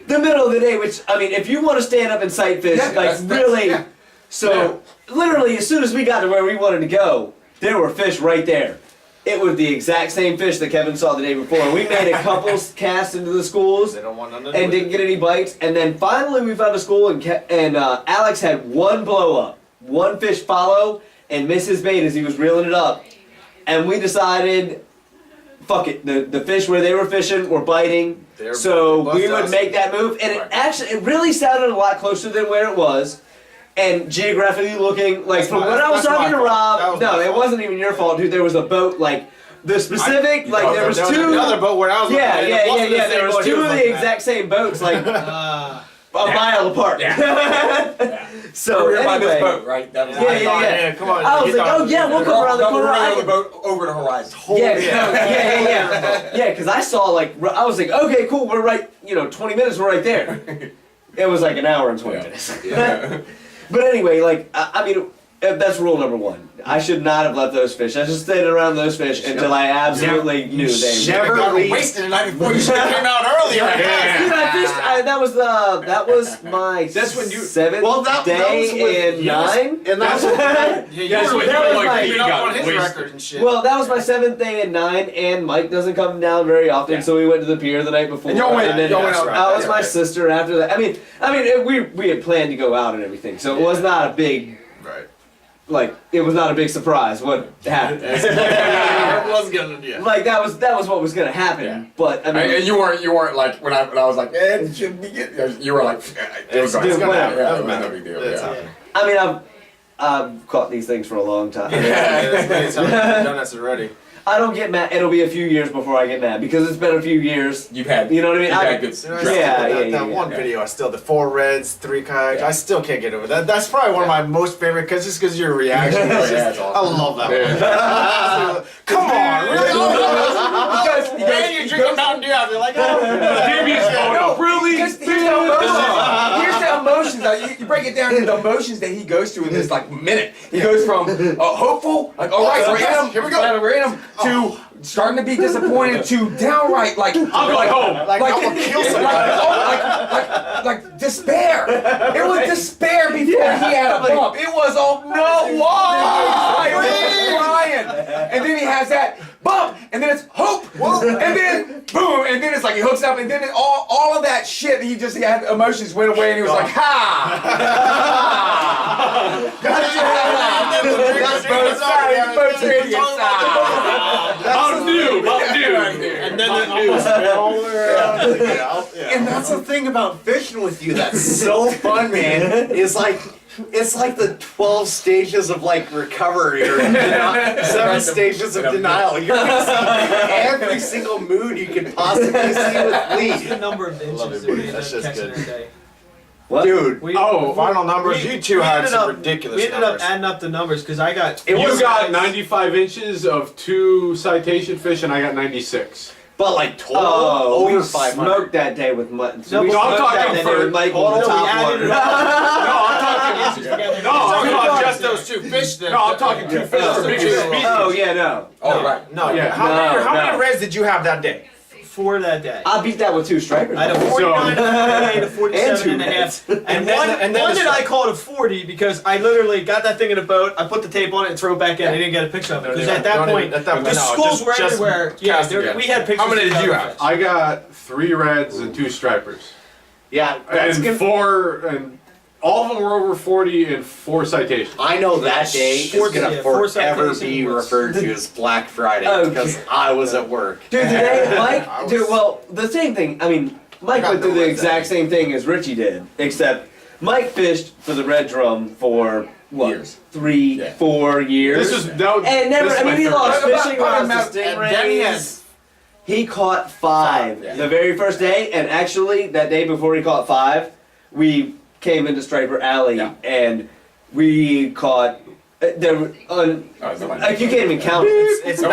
the middle of the day. Which I mean, if you want to stand up and sight fish, Yeah, like that's- really. yeah. So literally, as soon as we got to where we wanted to go, there were fish right there. it was the exact same fish that Kevin saw the day before. We made a couple casts into the schools They don't want nothing to do and with didn't get any bites. And then finally we found a school and Alex had one blow up, one fish follow, and miss his bait as he was reeling it up. And we decided, fuck it, the fish where they were fishing were biting. So we would make that move. And it really sounded a lot closer than where it was. And geographically looking, like from when I was talking to Rob, no, it wasn't even your fault, dude. There was a boat, like the specific, like there was two. Another boat where I was. Yeah. There was two of the exact same boats, like a mile apart. So We're by this anyway, boat, right? That was yeah. Come on. I was like, oh yeah, we'll come around the corner. Around the boat over the horizon. Yeah, because I saw like I was like, okay, cool, we're right. 20 minutes, we're right there. It was like an hour and 20 minutes. Yeah. But anyway, like, I mean, that's rule number one. I should not have left those fish. I should stayed around those fish until I absolutely knew they Never wasted the night before. You should have came out earlier. Dude, I fished. That was my That's when you- seventh Well, that was day with- in 9. And that's what Yeah, you That's were what that was like my- we up got on his wasted. record and shit. Well, that was my 7th day in 9, and Mike doesn't come down very often, so we went to the pier the night before. And y'all went then out. I was my sister after that. I mean, we had planned to go out and everything, so it was not a big. Right. Like, it was not a big surprise what happened. It was gonna do. Like, that was what was gonna happen. Yeah. But, I mean, And you weren't like when I was like, it shouldn't be good. You were like, it was It's gonna good. happen. Yeah, it Doesn't was no matter. big deal. It's Yeah. happening. I mean, I've caught these things for a long time. It's done us already. I don't get mad. It'll be a few years before I get mad because it's been a few years. You've had, You know what I mean? You've I- had good. That one video, I still the 4 reds, 3 kayaks. I still can't get over that. That's probably one of my most favorite because your reaction. It's Yeah, just, it's awesome. I love that one. Come on, really? And you drink a Mountain Dew out, you're like, oh. Really? Here's the emotions. Like, you break it down into the emotions that he goes through in this like minute. He goes from hopeful, like all right, we're in him. Here we go. We're in him. To starting to be disappointed. To downright like I'll go home. Like, I'm gonna kill somebody. like despair. It was despair before he had a bump. It was no why. He was crying, and then he has that bump, and then it's hope, and then boom, and then it's like he hooks up, and then all of that shit he just had emotions went away, and he was like ha. And then the news all around. And that's the thing about fishing with you that's so fun, man. It's like the 12 stages of like recovery or 7 stages of denial. You're gonna see every single mood you could possibly see with What's Lee. the number of inches that we ended up That's just catching good. that day? What? Dude, Final numbers. You two had ended some up- ridiculous We ended numbers. up adding up the numbers because I got. It You was got 95 inches of 2 citation fish, and I got 96. but like total Oh, over we 500. smoked that day with Mike. No, We I'm smoked talking that day for with Mike total, on the we top added it water. No, I'm talking just those 2 fish. Then. No, I'm talking 2 fish for biggest species. Oh yeah, no. Oh right. No, Yeah. How many No. reds did you have that day? 4 that day. I beat that with 2 stripers. I had a 49 and a 47 and a half. And then one the that I strike. called a 40 because I literally got that thing in a boat, I put the tape on it and threw it back in. I didn't get a picture of it. Because at that point, the schools were everywhere. Yeah, we had pictures. How many of did you the have? fish. I got 3 reds and 2 stripers. Yeah, that's And good. 4, and all of them were over 40 and 4 citations. I know that day is Four- gonna yeah, 4 forever be citations was- referred to as Black Friday Okay. because I was at work. Dude, today, I Mike, was- dude, well, the same thing. I mean, Mike got went through no the reds that exact same thing as Richie did, except Mike fished for the red drum for, what, Years. 3, Yeah. 4 years? This was no. And never, this I is mean, my he third lost ride. fishing rods to And Denny stingrays. has. He caught 5 Yeah. the very first day, and actually, that day before he caught 5, we came into Striper Alley, Yeah. and we caught, there were, like, you can't even count it. It's when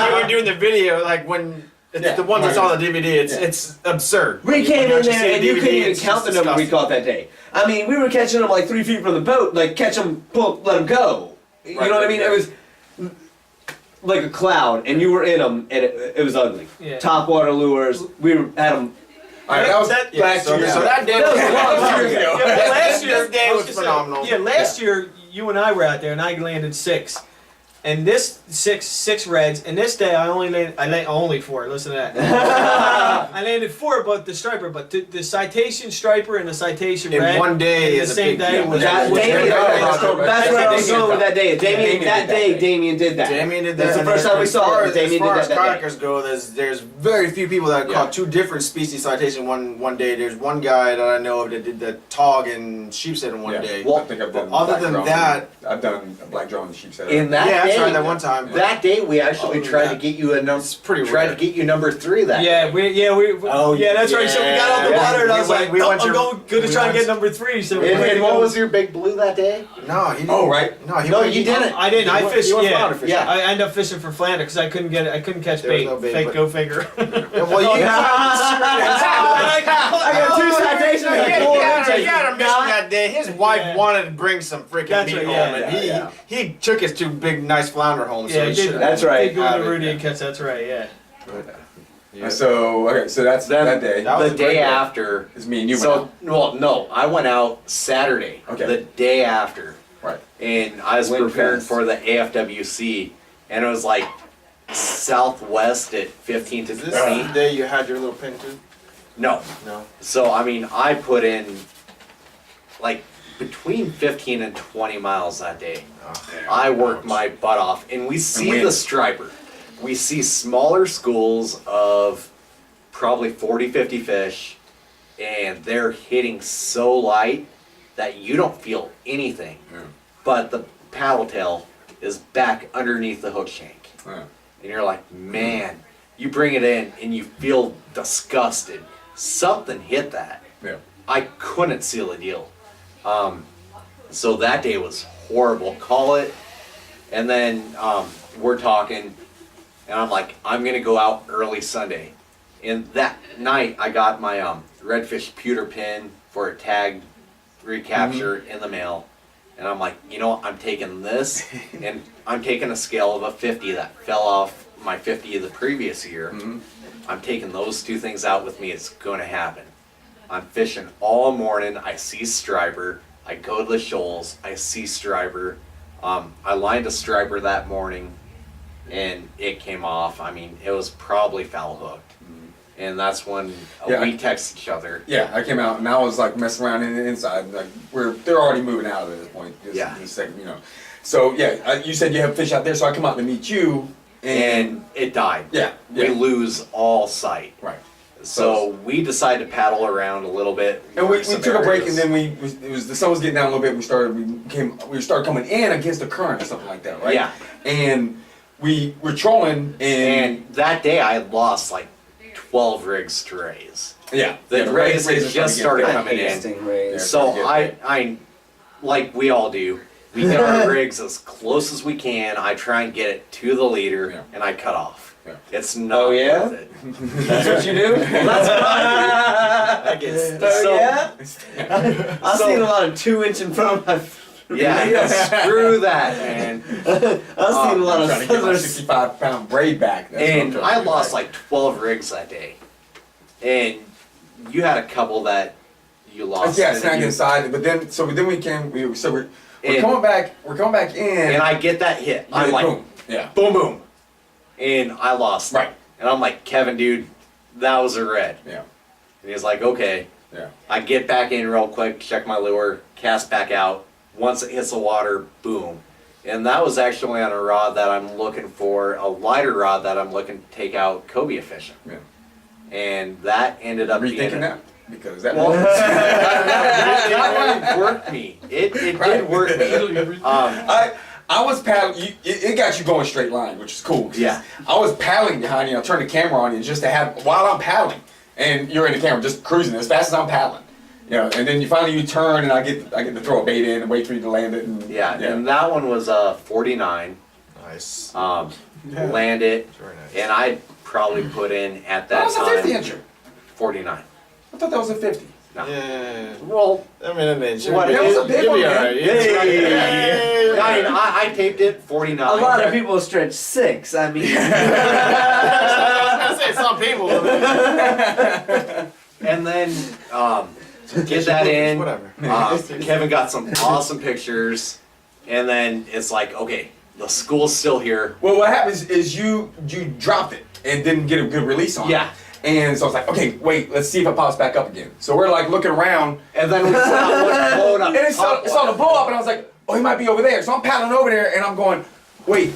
you were doing the video, like when it's the one that's on the DVD. It's absurd. We When came you in actually there see and the you DVD, couldn't even it's count the just number we disgusting. caught that day. I mean, we were catching them like 3 feet from the boat, like catch them, pull, let them go. You know what I mean? It was like a cloud, and you were in them, and it was ugly. Yeah. Top water lures, we were had them. Alright, that was That- last year. So that day That was was a long time ago. Last year, This day I was gonna say, phenomenal. Yeah, last year you and I were out there, and I landed 6. And this six reds, and this day I only 4. Listen to that. I landed 4, but the striper, but the citation striper and the citation In red one day in the is a same big day deal. was That's was- where I was going with that day. Damien did that. Damien did that. That's the and first time we as saw far it. Damien as far did as that that day. kayakers go, there's very few people that caught 2 different species citation one day. There's one guy that I know of that did the tog and sheepshead in one day. I think I've done other black than drum. that- I've done a black drum and sheepshead. In that Yeah, that's day, right. That one time. that day we actually Other than tried that, to get you a number. it's pretty Tried rare. to get you number 3 that Yeah, day. we that's right. So we got off the yeah. water and I We was went- like, we no, went I'm to- going to we try and went- get number 3. So we And what was your big blue that day? No, he didn't. Oh, right. No, he No, went- you didn't. I didn't. I fished. You went Yeah, flounder fishing. Yeah. I ended up fishing for flounder because I couldn't catch There was bait. no bait, Fake but- go figure. Well, you I got 2 citations. He like, had a mission that day. His wife Yeah. wanted to bring some freaking That's meat right, home, yeah, and yeah. he took his 2 big, nice flounder home. So Yeah, he he did. should. That's right. Did go to Yeah. Rudy and catch. That's right. Yeah. Yeah. So that's Then that day. that was The a great day day. after. It's me and you. So, well, no, I went out Saturday. Okay. The day after. Right. And I was Wind prepared fast. for the AFWC, and it was like southwest at 15 to Is this 20. the day you had your little pin too? No. No. So, I mean, I put in like between 15 and 20 miles that day. I worked my butt off, and we see when? the striper. We see smaller schools of probably 40, 50 fish, and they're hitting so light that you don't feel anything. Yeah. But the paddle tail is back underneath the hook shank. Yeah. And you're like, man, you bring it in and you feel disgusted. Something hit that. Yeah. I couldn't seal a deal. So that day was horrible. Call it. And then we're talking, and I'm like, I'm going to go out early Sunday. And that night, I got my redfish pewter pin for a tagged recapture in the mail. And I'm like, you know what? I'm taking this, and I'm taking a scale of a 50 that fell off my 50 of the previous year. Mhm. I'm taking those 2 things out with me. It's going to happen. I'm fishing all morning. I see striper. I go to the shoals. I see striper. I lined a striper that morning, and it came off. I mean, it was probably foul hooked. And that's when Yeah, we text each other. Yeah, I came out and I was like messing around in the inside. Like they're already moving out at this point. Yeah. This second, you know. So yeah, you said you have fish out there, so I come out to meet you, And it died. yeah, We lose all sight. right. So we decided to paddle around a little bit. And we work some took a break, areas. and then the sun was getting down a little bit. We started coming in against the current or something like that, right? Yeah. And we were trolling, And that day I lost like 12 rigs to raise. yeah, The rays had are just starting started to get coming big. in. Stingrays. So Yeah. I, like we all do, we get our rigs as close as we can. I try and get it to the leader, Yeah. and I cut off. Yeah. It's not Oh, yeah? worth it. That's what you do? That's what I do. Oh, yeah? I've So- seen a lot of 2-inch in front of my. Yeah, screw that, man. I've seen a lot I'm of trying to get my scissors. 65-pound braid back. That's what I'm And trying to I do. lost like 12 rigs that day. And you had a couple that you lost. Yeah, and snag you- inside. But then we came. We're And- coming back. We're coming back in. And I get that hit. I'm like, boom. Yeah. boom, boom. And I lost. Right. And I'm like, Kevin, dude, that was a red. Yeah. And he's like, okay. Yeah. I get back in real quick, check my lure, cast back out. Once it hits the water, boom. And that was actually on a rod that I'm looking for, a lighter rod that I'm looking to take out cobia fishing. Yeah. And that ended up being Rethinking that because that. Well, that one worked me. It did work me. I was paddling. It got you going straight line, which is cool. 'cause Yeah. I was paddling behind you. I turned the camera on you just to have while I'm paddling, and you're in the camera just cruising as fast as I'm paddling. You know, and then you turn, and I get to throw a bait in and wait for you to land it. And, Yeah, and that one was 49. Nice. Land it, Very nice. and I probably put in at that that was a time 50 incher. 49. I thought that was a 50. No. Yeah. Well, I mean, What, that was a big you'll one, be man. alright. I mean, I taped it 49. A lot of people stretch 6. I mean, I say some people. And then get that in. Whatever. Kevin got some awesome pictures, and then it's like, okay, the school's still here. Well, what happens is you dropped it and didn't get a good release on it. Yeah. And so I was like, okay, wait, let's see if it pops back up again. So we're like looking around, And then we saw one blown up. and it's on the blow up, and I was like, oh, he might be over there. So I'm paddling over there, and I'm going, wait.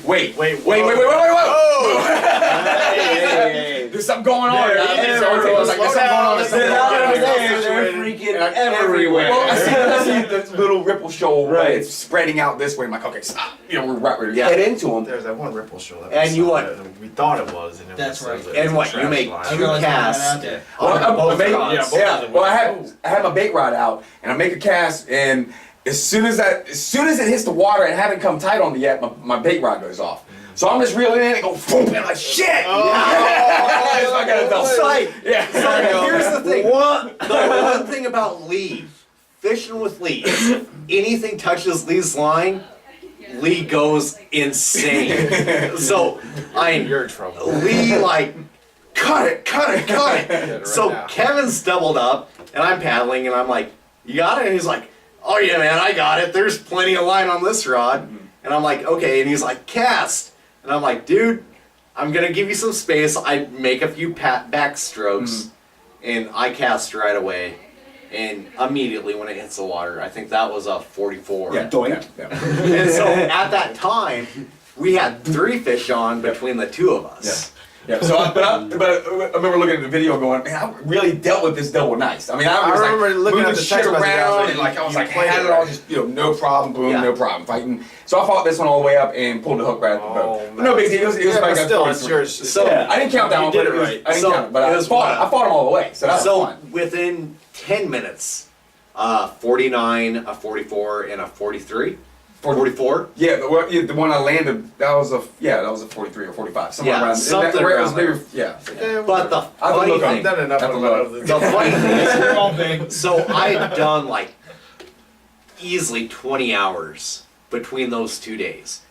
There's something going on. Yeah, There's yeah, something going on. There's something going on. They're freaking everywhere. Well, I see this little ripple shoal, Right. it's spreading out this way. I'm like, okay, stop. We're right ready to Yeah. head into them. There's that one ripple show that And we you saw what? that we thought it was, and it That's was, right. it was And a what, you trash make line. I two realized I casts. had out there. Well, on I'm both make, rods. well, I had my bait rod out, and I make a cast, and as soon as it hits the water and haven't come tight on me yet, my bait rod goes off. So I'm just reeling in and go boom, and I'm like shit. So I got a double. Sight. Yeah. So here's the thing. The one thing about Lee, fishing with Lee, anything touches Lee's line, Lee goes insane. So You're in trouble. Lee like cut it. right So now. Kevin's doubled up and I'm paddling and I'm like, you got it? And he's like, oh yeah man, I got it. There's plenty of line on this rod. And I'm like, okay. And he's like, cast. And I'm like, dude, I'm gonna give you some space. I make a few backstrokes and I cast right away. And immediately when it hits the water, I think that was a 44. Yeah, Doink. yeah. And so at that time, we had 3 fish on between the 2 of us. Yeah. So, but I remember looking at the video, going, man, I really dealt with this double nice. I mean, I was remember like looking moving at the shit text messages, around, and like I was you like, played had it it all right. just no problem, boom, Yeah. no problem, fighting. So I fought this one all the way up and pulled the hook right at the boat. man. No big deal. It was Yeah, like but a still, 43. it's yours. So I didn't count that You one, did but it was, right. I didn't So, count it, but it I was fought them all the way. So that was So fun. within 10 minutes, 49, a 44, and a 43. 44? Yeah, the one I landed, that was a 43 or 45, somewhere Yeah, around. something where it around was maybe, yeah. But the I'll funny look on thing, Done enough That's a of lot. the the funny thing is, They're all big. so I had done like easily 20 hours between those 2 days.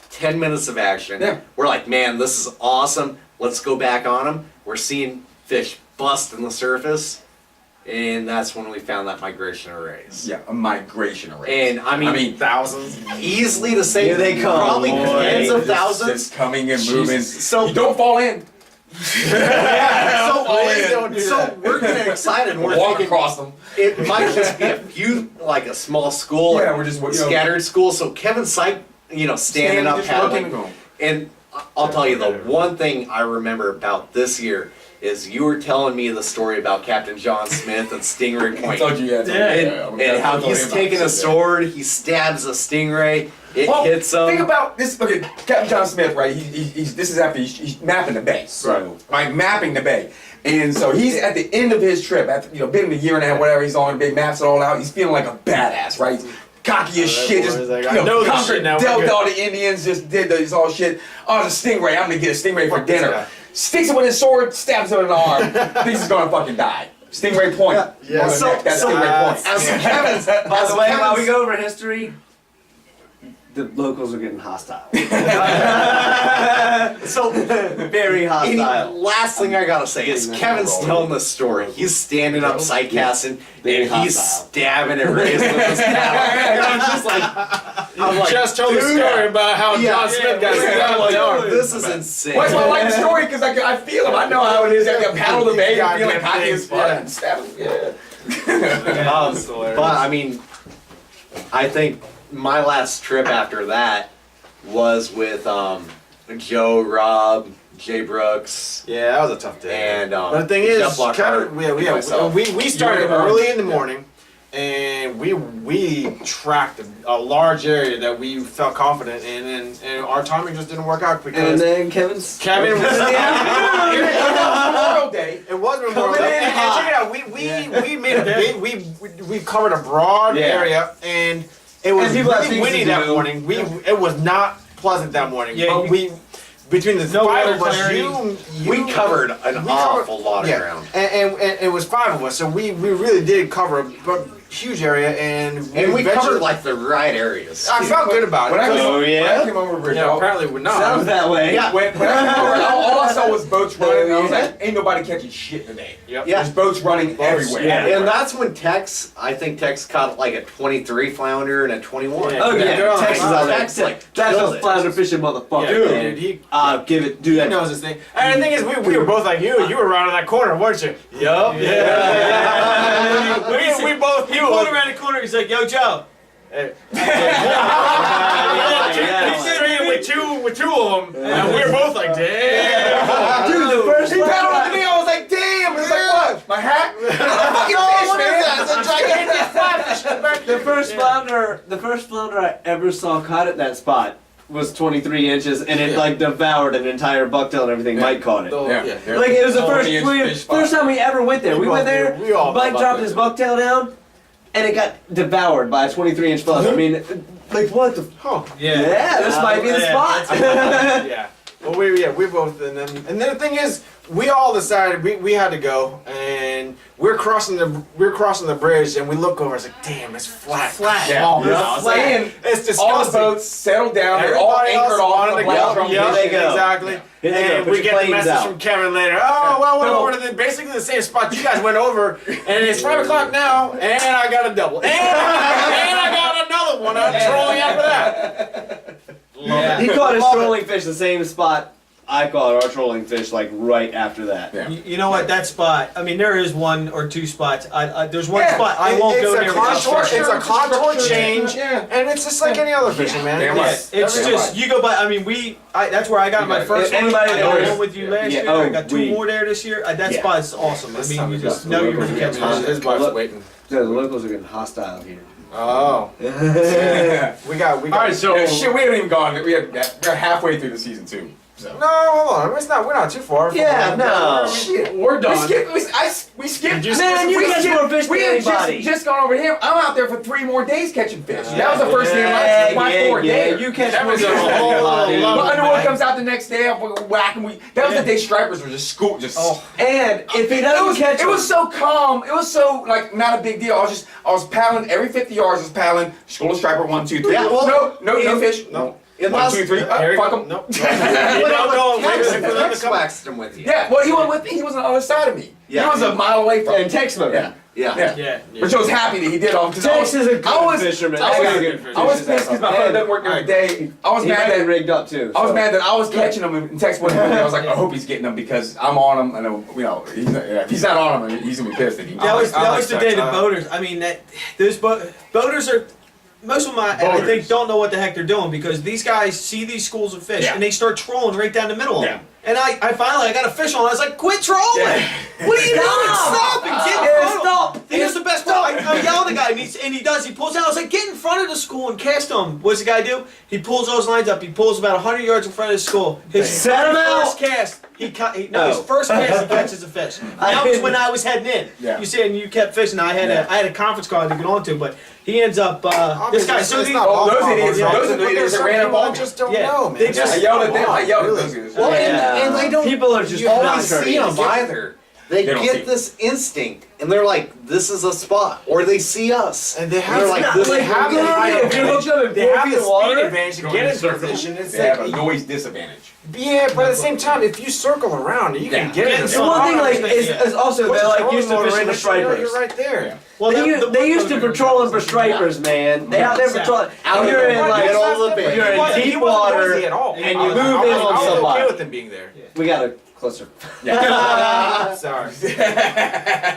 10 minutes of action. Yeah. We're like, man, this is awesome. Let's go back on them. We're seeing fish bust in the surface. And that's when we found that migration arrays. Yeah, a migration array. And I mean, thousands. easly to say, Here they come, probably boy. tens of Just thousands. coming and moving. So- you don't fall in. So we're getting excited. We're Walk thinking across them. it might just be a few, like a small school, Yeah, we're just, scattered school. So Kevin's sight, standing up just paddling. looking. And I'll tell you, the one thing I remember about this year is you were telling me the story about Captain John Smith and Stingray I Point. told you, And how he's taking a sword, he stabs a stingray, it hits him. Think about this. Okay, Captain John Smith, right? This is after he's mapping the bay. So, right, mapping the bay. And so he's at the end of his trip, after been a year and a half, whatever. He's on big maps it all out. He's feeling like a badass, right? Cocky as shit, just like, I know this conquered, shit now, we're dealt good. all the Indians, just did this all shit. Oh, the stingray! I'm gonna get a stingray for Fuck this dinner. guy. Sticks it with his sword, stabs him in the arm. Thinks he's gonna fucking die. Stingray Point. Yeah. On the So- neck, that's so- Stingray Point. As Kevin's, By the way, while we go over history, the locals are getting hostile. so Very any hostile. last thing I gotta say is Kevin's telling this story. He's standing up sight casting and he's hostile. stabbing at rays with his paddle. And I'm just like, Just told the dude. story about how John Smith got stabbed in the arm. this is insane. Well, that's why I like the story because I feel him. I know how it is. I can paddle the bay and feeling Goddamn cocky as thing, fuck yeah. and stab him. Yeah. But I mean, I think my last trip after that was with Joe, Rob, Jay Brooks, Yeah, that was a tough day. and But the thing is, Jeff Lockhart, Kevin, we started You were the one- early in the morning, and we tracked a large area that we felt confident in, and our timing just didn't work out And because then Kevin's. Kevin was Memorial Day. It was Memorial Coming Day. in And hot. check it out, we made a big, we covered a broad Yeah. area, and it was And people have really things windy to that do. morning. It was not pleasant that morning. Yeah, but we between the no five weather of us, clarity. we covered an awful lot of yeah, ground. and it was 5 of us, so we really did cover a huge area, and And we eventually- covered like the right areas. I felt good about it. When I came, Oh, when yeah? I came over to Yeah, Bridgeville, apparently we're not. Sounds that way. Yeah. when I came over, all I saw saw was boats running, and I was like, ain't nobody catching shit today. Yep. Yeah. There's boats running everywhere. Yeah. And that's when I think Tex caught like a 23 flounder and a 21. Yeah. Oh They're yeah, on Texas fire. out there. Tex like That's killed a it. flounder fishing motherfucker. Yeah, Dude, he do he that. knows his thing. And the thing is, we were both like you. You were right on that corner, weren't you? Yup. Yeah. We both He knew. pulled around the corner. He's like, "Yo, Joe." He's sitting with two of them, and we were both like, damn. Dude, the first He paddled up to me, I was like, damn! He was like, what? My hat? Fucking fish, man! It's a gigantic flatfish. the first flounder I ever saw caught at that spot was 23 inches, and it like devoured an entire bucktail and everything. Mike caught it. Yeah. Like it was the Oh, first 20-inch fish spot. first time we ever went there. We went there. We all Mike know dropped about his bucktail down, and it got devoured by a 23-inch flounder. I mean, like what the? Oh, Yeah, this might be the spot. yeah. Well, we both, and then the thing is, we all decided we had to go, and we're crossing the bridge, and we look over. It's like, damn, it's flat. Yeah. Oh, Yeah. it's flat. And It's all the disgusting. boats settled down. They're all Everybody else anchored off wanted the to black go. drum. Yep, Here they go. exactly. Here they go. And Put we your get the planes message out. from Kevin later. Oh, well, we're over to basically the same spot you guys went over, and it's 5 o'clock now, and I got a double, and I got another one. I'm trolling after that. Yeah. He caught his trolling fish the same spot I caught our trolling fish like right after that. Yeah. You know what? That spot. I mean, there is one or two spots. There's one spot I It- won't it's go a near. contour, without it's a contour structure. change, Yeah. and it's just like any other fishing, man. Damn Yeah, right. it's Damn just right. you go by. I mean, that's where I got my first one. Anybody I that got knows- one with you last Yeah, year. I oh, got two we- more there this year. That Yeah. spot is awesome. I This mean, time you we just got know the you're gonna locals catch again. fish. His wife's Look. waiting. The locals are getting hostile here. Oh, we got. All right, so Yeah, shit, we haven't even gone. We're halfway through the season 2. So. No, hold on. We're not too far. from Yeah, where no. Shit. we're We done. skipped. We skipped. Man, you catch more fish than We had anybody. just gone over here. I'm out there for 3 more days catching fish. That was the first day Yeah, of my 4th day. You catch That more was fish a than whole anybody. lot. Well, Underwood comes out the next day. I'm whacking. That was the day stripers were just school. Just. And if he doesn't catch It was so calm. It was so like not a big deal. I was paddling every 50 yards. I was paddling. School of striper 1, 2, 3. Yeah, well, no fish. No. 1, 2, 3. Fuck him. Nope. Tex waxed him with you. Yeah. Well, he went with me. He was on the other side of me. Yeah. He was a mile away from. and text me. Yeah. Yeah. Yeah. Which I was happy that he did all. Tex is a good fisherman. I Tex was, is a good fisherman. I was pissed because my phone doesn't work every day. I was He mad might have that rigged up too. I was so. mad that I was catching him and Tex wasn't with me. I was like, I hope he's getting them because I'm on him. And if he's not on him, he's gonna be pissed. That he. That was the day the Tex. boaters. I mean, those boaters are. Most of them, I think, don't know what the heck they're doing because these guys see these schools of fish Yeah. and they start trolling right down the middle of Yeah. them. And I finally got a fish on. I was like, "Quit trolling! Yeah. What are you doing? Stop and get in Yeah, front of stop. them." Here's the best part. I'm yelling at the guy, and he does. He pulls out. I was like, "Get in front of the school and cast them." What's the guy do? He pulls those lines up. He pulls about 100 yards in front of the school. His Set him out. first cast, his Oh. first cast, he catches a fish. That was when I was heading in. Yeah. You see, and you kept fishing. I had a conference call to get on to, but he ends up. This guy. So it's he, not all those combos, idiots- right? those are the But idiots there's that some ran up people on that me. just don't Yeah. know, man. They just- I yelled at them. I yelled at Really. those guys. Well, Yeah. and they don't. People are just you not don't see courteous. them either. They They don't see get it. this instinct, and they're like, "This is a spot," or they see us, And they have they're to- like, Not "This like is have we're the gonna right. do." If you hooked up in They 4 have feet the of speed water, advantage to Go get in in circles. position. It's They have a like, noise disadvantage. yeah, but at the same time, if you circle around, you can Yeah. get in. And and one thing like is also Put they're your like trolling used to motor fishing in for the trailer, stripers. You're right there. Yeah. well, They used to patrolling for stripers, man. They out there patrolling. Out You're in in the like middle of the bay. you're in He deep wasn't water. noisy at all. and you I was- move I in was- on I was somebody. okay with him being there. We got a closer. Sorry.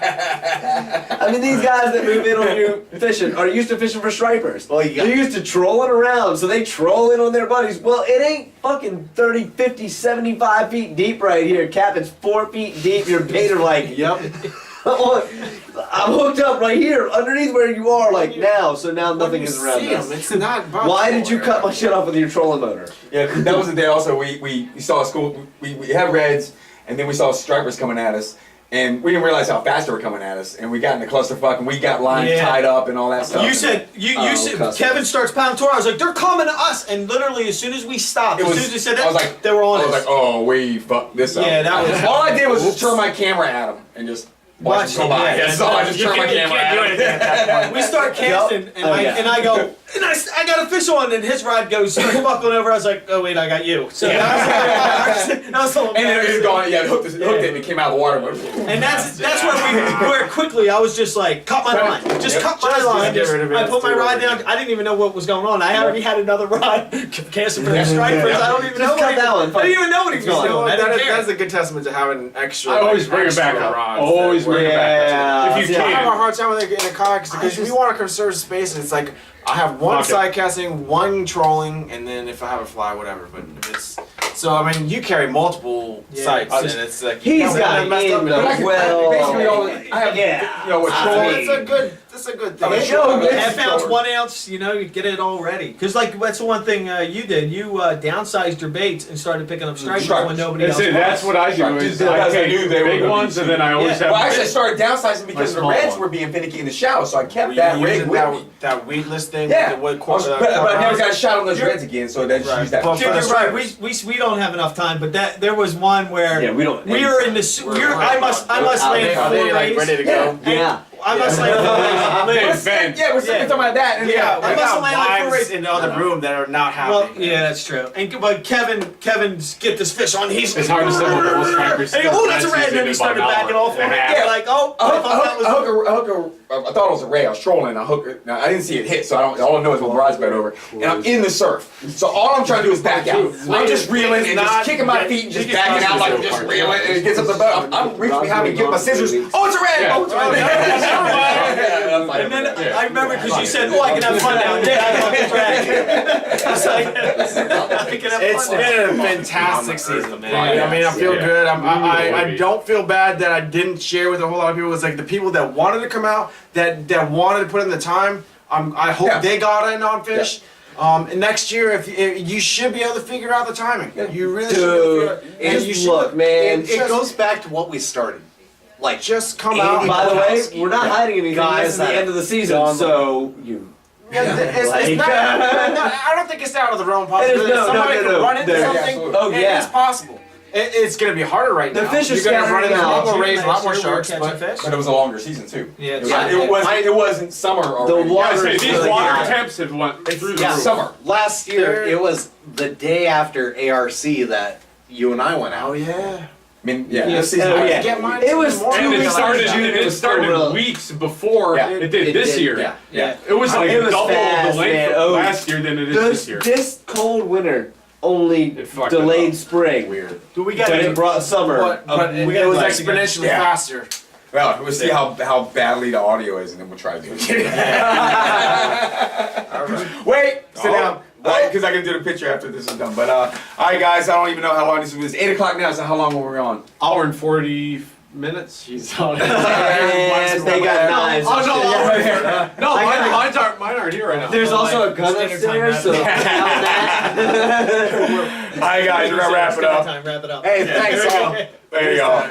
I mean, these guys that move in on you fishing are used to fishing for stripers. Well, you got- They're used to trolling around, so they troll in on their buddies. Well, it ain't fucking 30, 50, 75 feet deep right here. Captain's 4 feet deep. Your bait are like, Yep. I'm hooked up right here underneath where you are, like now. So now nothing is around See 'em, us. it's not. Why did you cut my shit off with your trolling motor? Yeah, that was the day also we saw a school, we had reds, and then we saw stripers coming at us, and we didn't realize how fast they were coming at us, and we got in the clusterfuck, and we got lines Yeah. tied up and all that stuff. You said you Oh, said custom. Kevin starts pounding toward. I was like, "They're coming to us!" And literally, as soon as we stopped, It as was- soon as we said that, I was like- they were on I was us. like, oh, we fucked this up. Yeah, that was- All I did was just turn my camera at him and just watch him go by. Yeah, That's all. I just you turned my can't- you camera can't do at anything at that him. point. We start casting, and, Oh, I, yeah. and I go, and I got a fish on, and his rod goes starts buckling over. I was like, "Oh wait, I got you." So that was a little And then he's gone. yeah, hooked it, and it came out of the water. And that's where quickly I was just like, cut my line. Just cut my line. get rid of it. I put my rod down. I didn't even know what was going on. I already had another rod. Casting for the stripers. I don't even know Just cut that one. I didn't even know what he was Just doing. I didn't care. That's a good testament to having extra. I always bring it extra back up. rods Always that bring it work. back up. If you I have a can. hard time with it in a kayak because we want to conserve space, and it's like I have one Okay. side casting, one trolling, and then if I have a fly, whatever. But if it's so, I mean, you carry multiple sites, and it's like He's got messed up in now. Basically, I have, you know, a troll. It's a good thing. I mean, Half ounce, 1 ounce, you know, you get it all ready. Because, like, that's the one thing you did. You downsized your baits and started picking up stripers when nobody else That's what I do. Is I Because I take knew they were big gonna be ones, and then I always Yeah. have. Well, actually, I started downsizing because the small reds one. were being finicky in the shallow, so I kept Were that you rig using with me. that weedless thing? Yeah, With the wood I was- but I never got a shot on those reds again, so then just use that. Well, You're for the right. stripers. We don't have enough time, but there was one where Yeah, we don't. we were in the. I must land Are they 4 like rays. ready to go? Yeah. I must land 4 rays. Yeah, we're talking about that. And Yeah, I we must got land like 4 wives rays. in the other room that are not happy. Well, yeah, that's true. But Kevin's get this fish on. He's It's hard to say what most stripers. And he, oh, that's a red. And then he started backing off on it. Yeah. Like, oh, I thought that was. I thought it was a ray. I was trolling. I hook it. Now I didn't see it hit, so all I know is my rod's bent over, and I'm in the surf. So all I'm trying to do is back out. I'm just reeling and just kicking my feet and just backing out like I'm just reeling, and it gets up the boat. I'm reaching behind me, get my scissors. Oh, it's a red. Yeah. Oh, it's a red. And then I remember because you said, "Oh, I can have fun now." Yeah, I love the drag. I was like, I can have It's fun now. been a fantastic season, man. I mean, I feel good. I don't feel bad that I didn't share with a whole lot of people. It's like the people that wanted to come out, that wanted to put in the time. I hope they got in on fish. And next year, if you should be able to figure out the timing. You really should. Dude, And you should look, man. It goes back to what we started. Like, just come out. By the way, we're not hiding anything. Guys This is the that end of the season, so you. Yeah, it's Like- not, I don't think it's out of the realm of possibility. no, Somebody no, can no. run into There- something. absolutely. Oh, yeah. It's possible. It's going to be harder right The now. fish are You're going to run scattering into a lot out. more rays, a lot more Next year we're sharks. catching But fish. But it was a longer season too. Yeah, It it's- wasn't summer already. The water- Yeah, I say, these Really water hot. temps have went through the Yeah. roof. Summer. last year, it was the day after ARC that you and I went out. oh yeah. I mean, yeah. Yes, This season. oh, yeah. Get mine It was tomorrow. And Two it weeks started. after June, It was started real. weeks before Yeah. it did this did, year. yeah. Yeah. It was like It was double fast, the length man. of Oh. last year than it is this year. This cold winter only It fucked it delayed up. spring. Weird. But we But it brought summer. But we it gotta was do this again. exponentially Yeah. faster. Well, we'll see how badly the audio is, and then we'll try to do it. Wait, sit down. Because I can do the picture after this is done. But all right, guys, I don't even know how long this is. 8 o'clock now. So how long were we on? Hour and 40 minutes. Jeez. And they got knives. Oh, no, Yeah. no, I got- mine aren't here right now. There's also a gun Standard time upstairs, so wrap. count that. All right, guys, we're gonna wrap it up. Wrap it up. Hey, thanks all. There you go.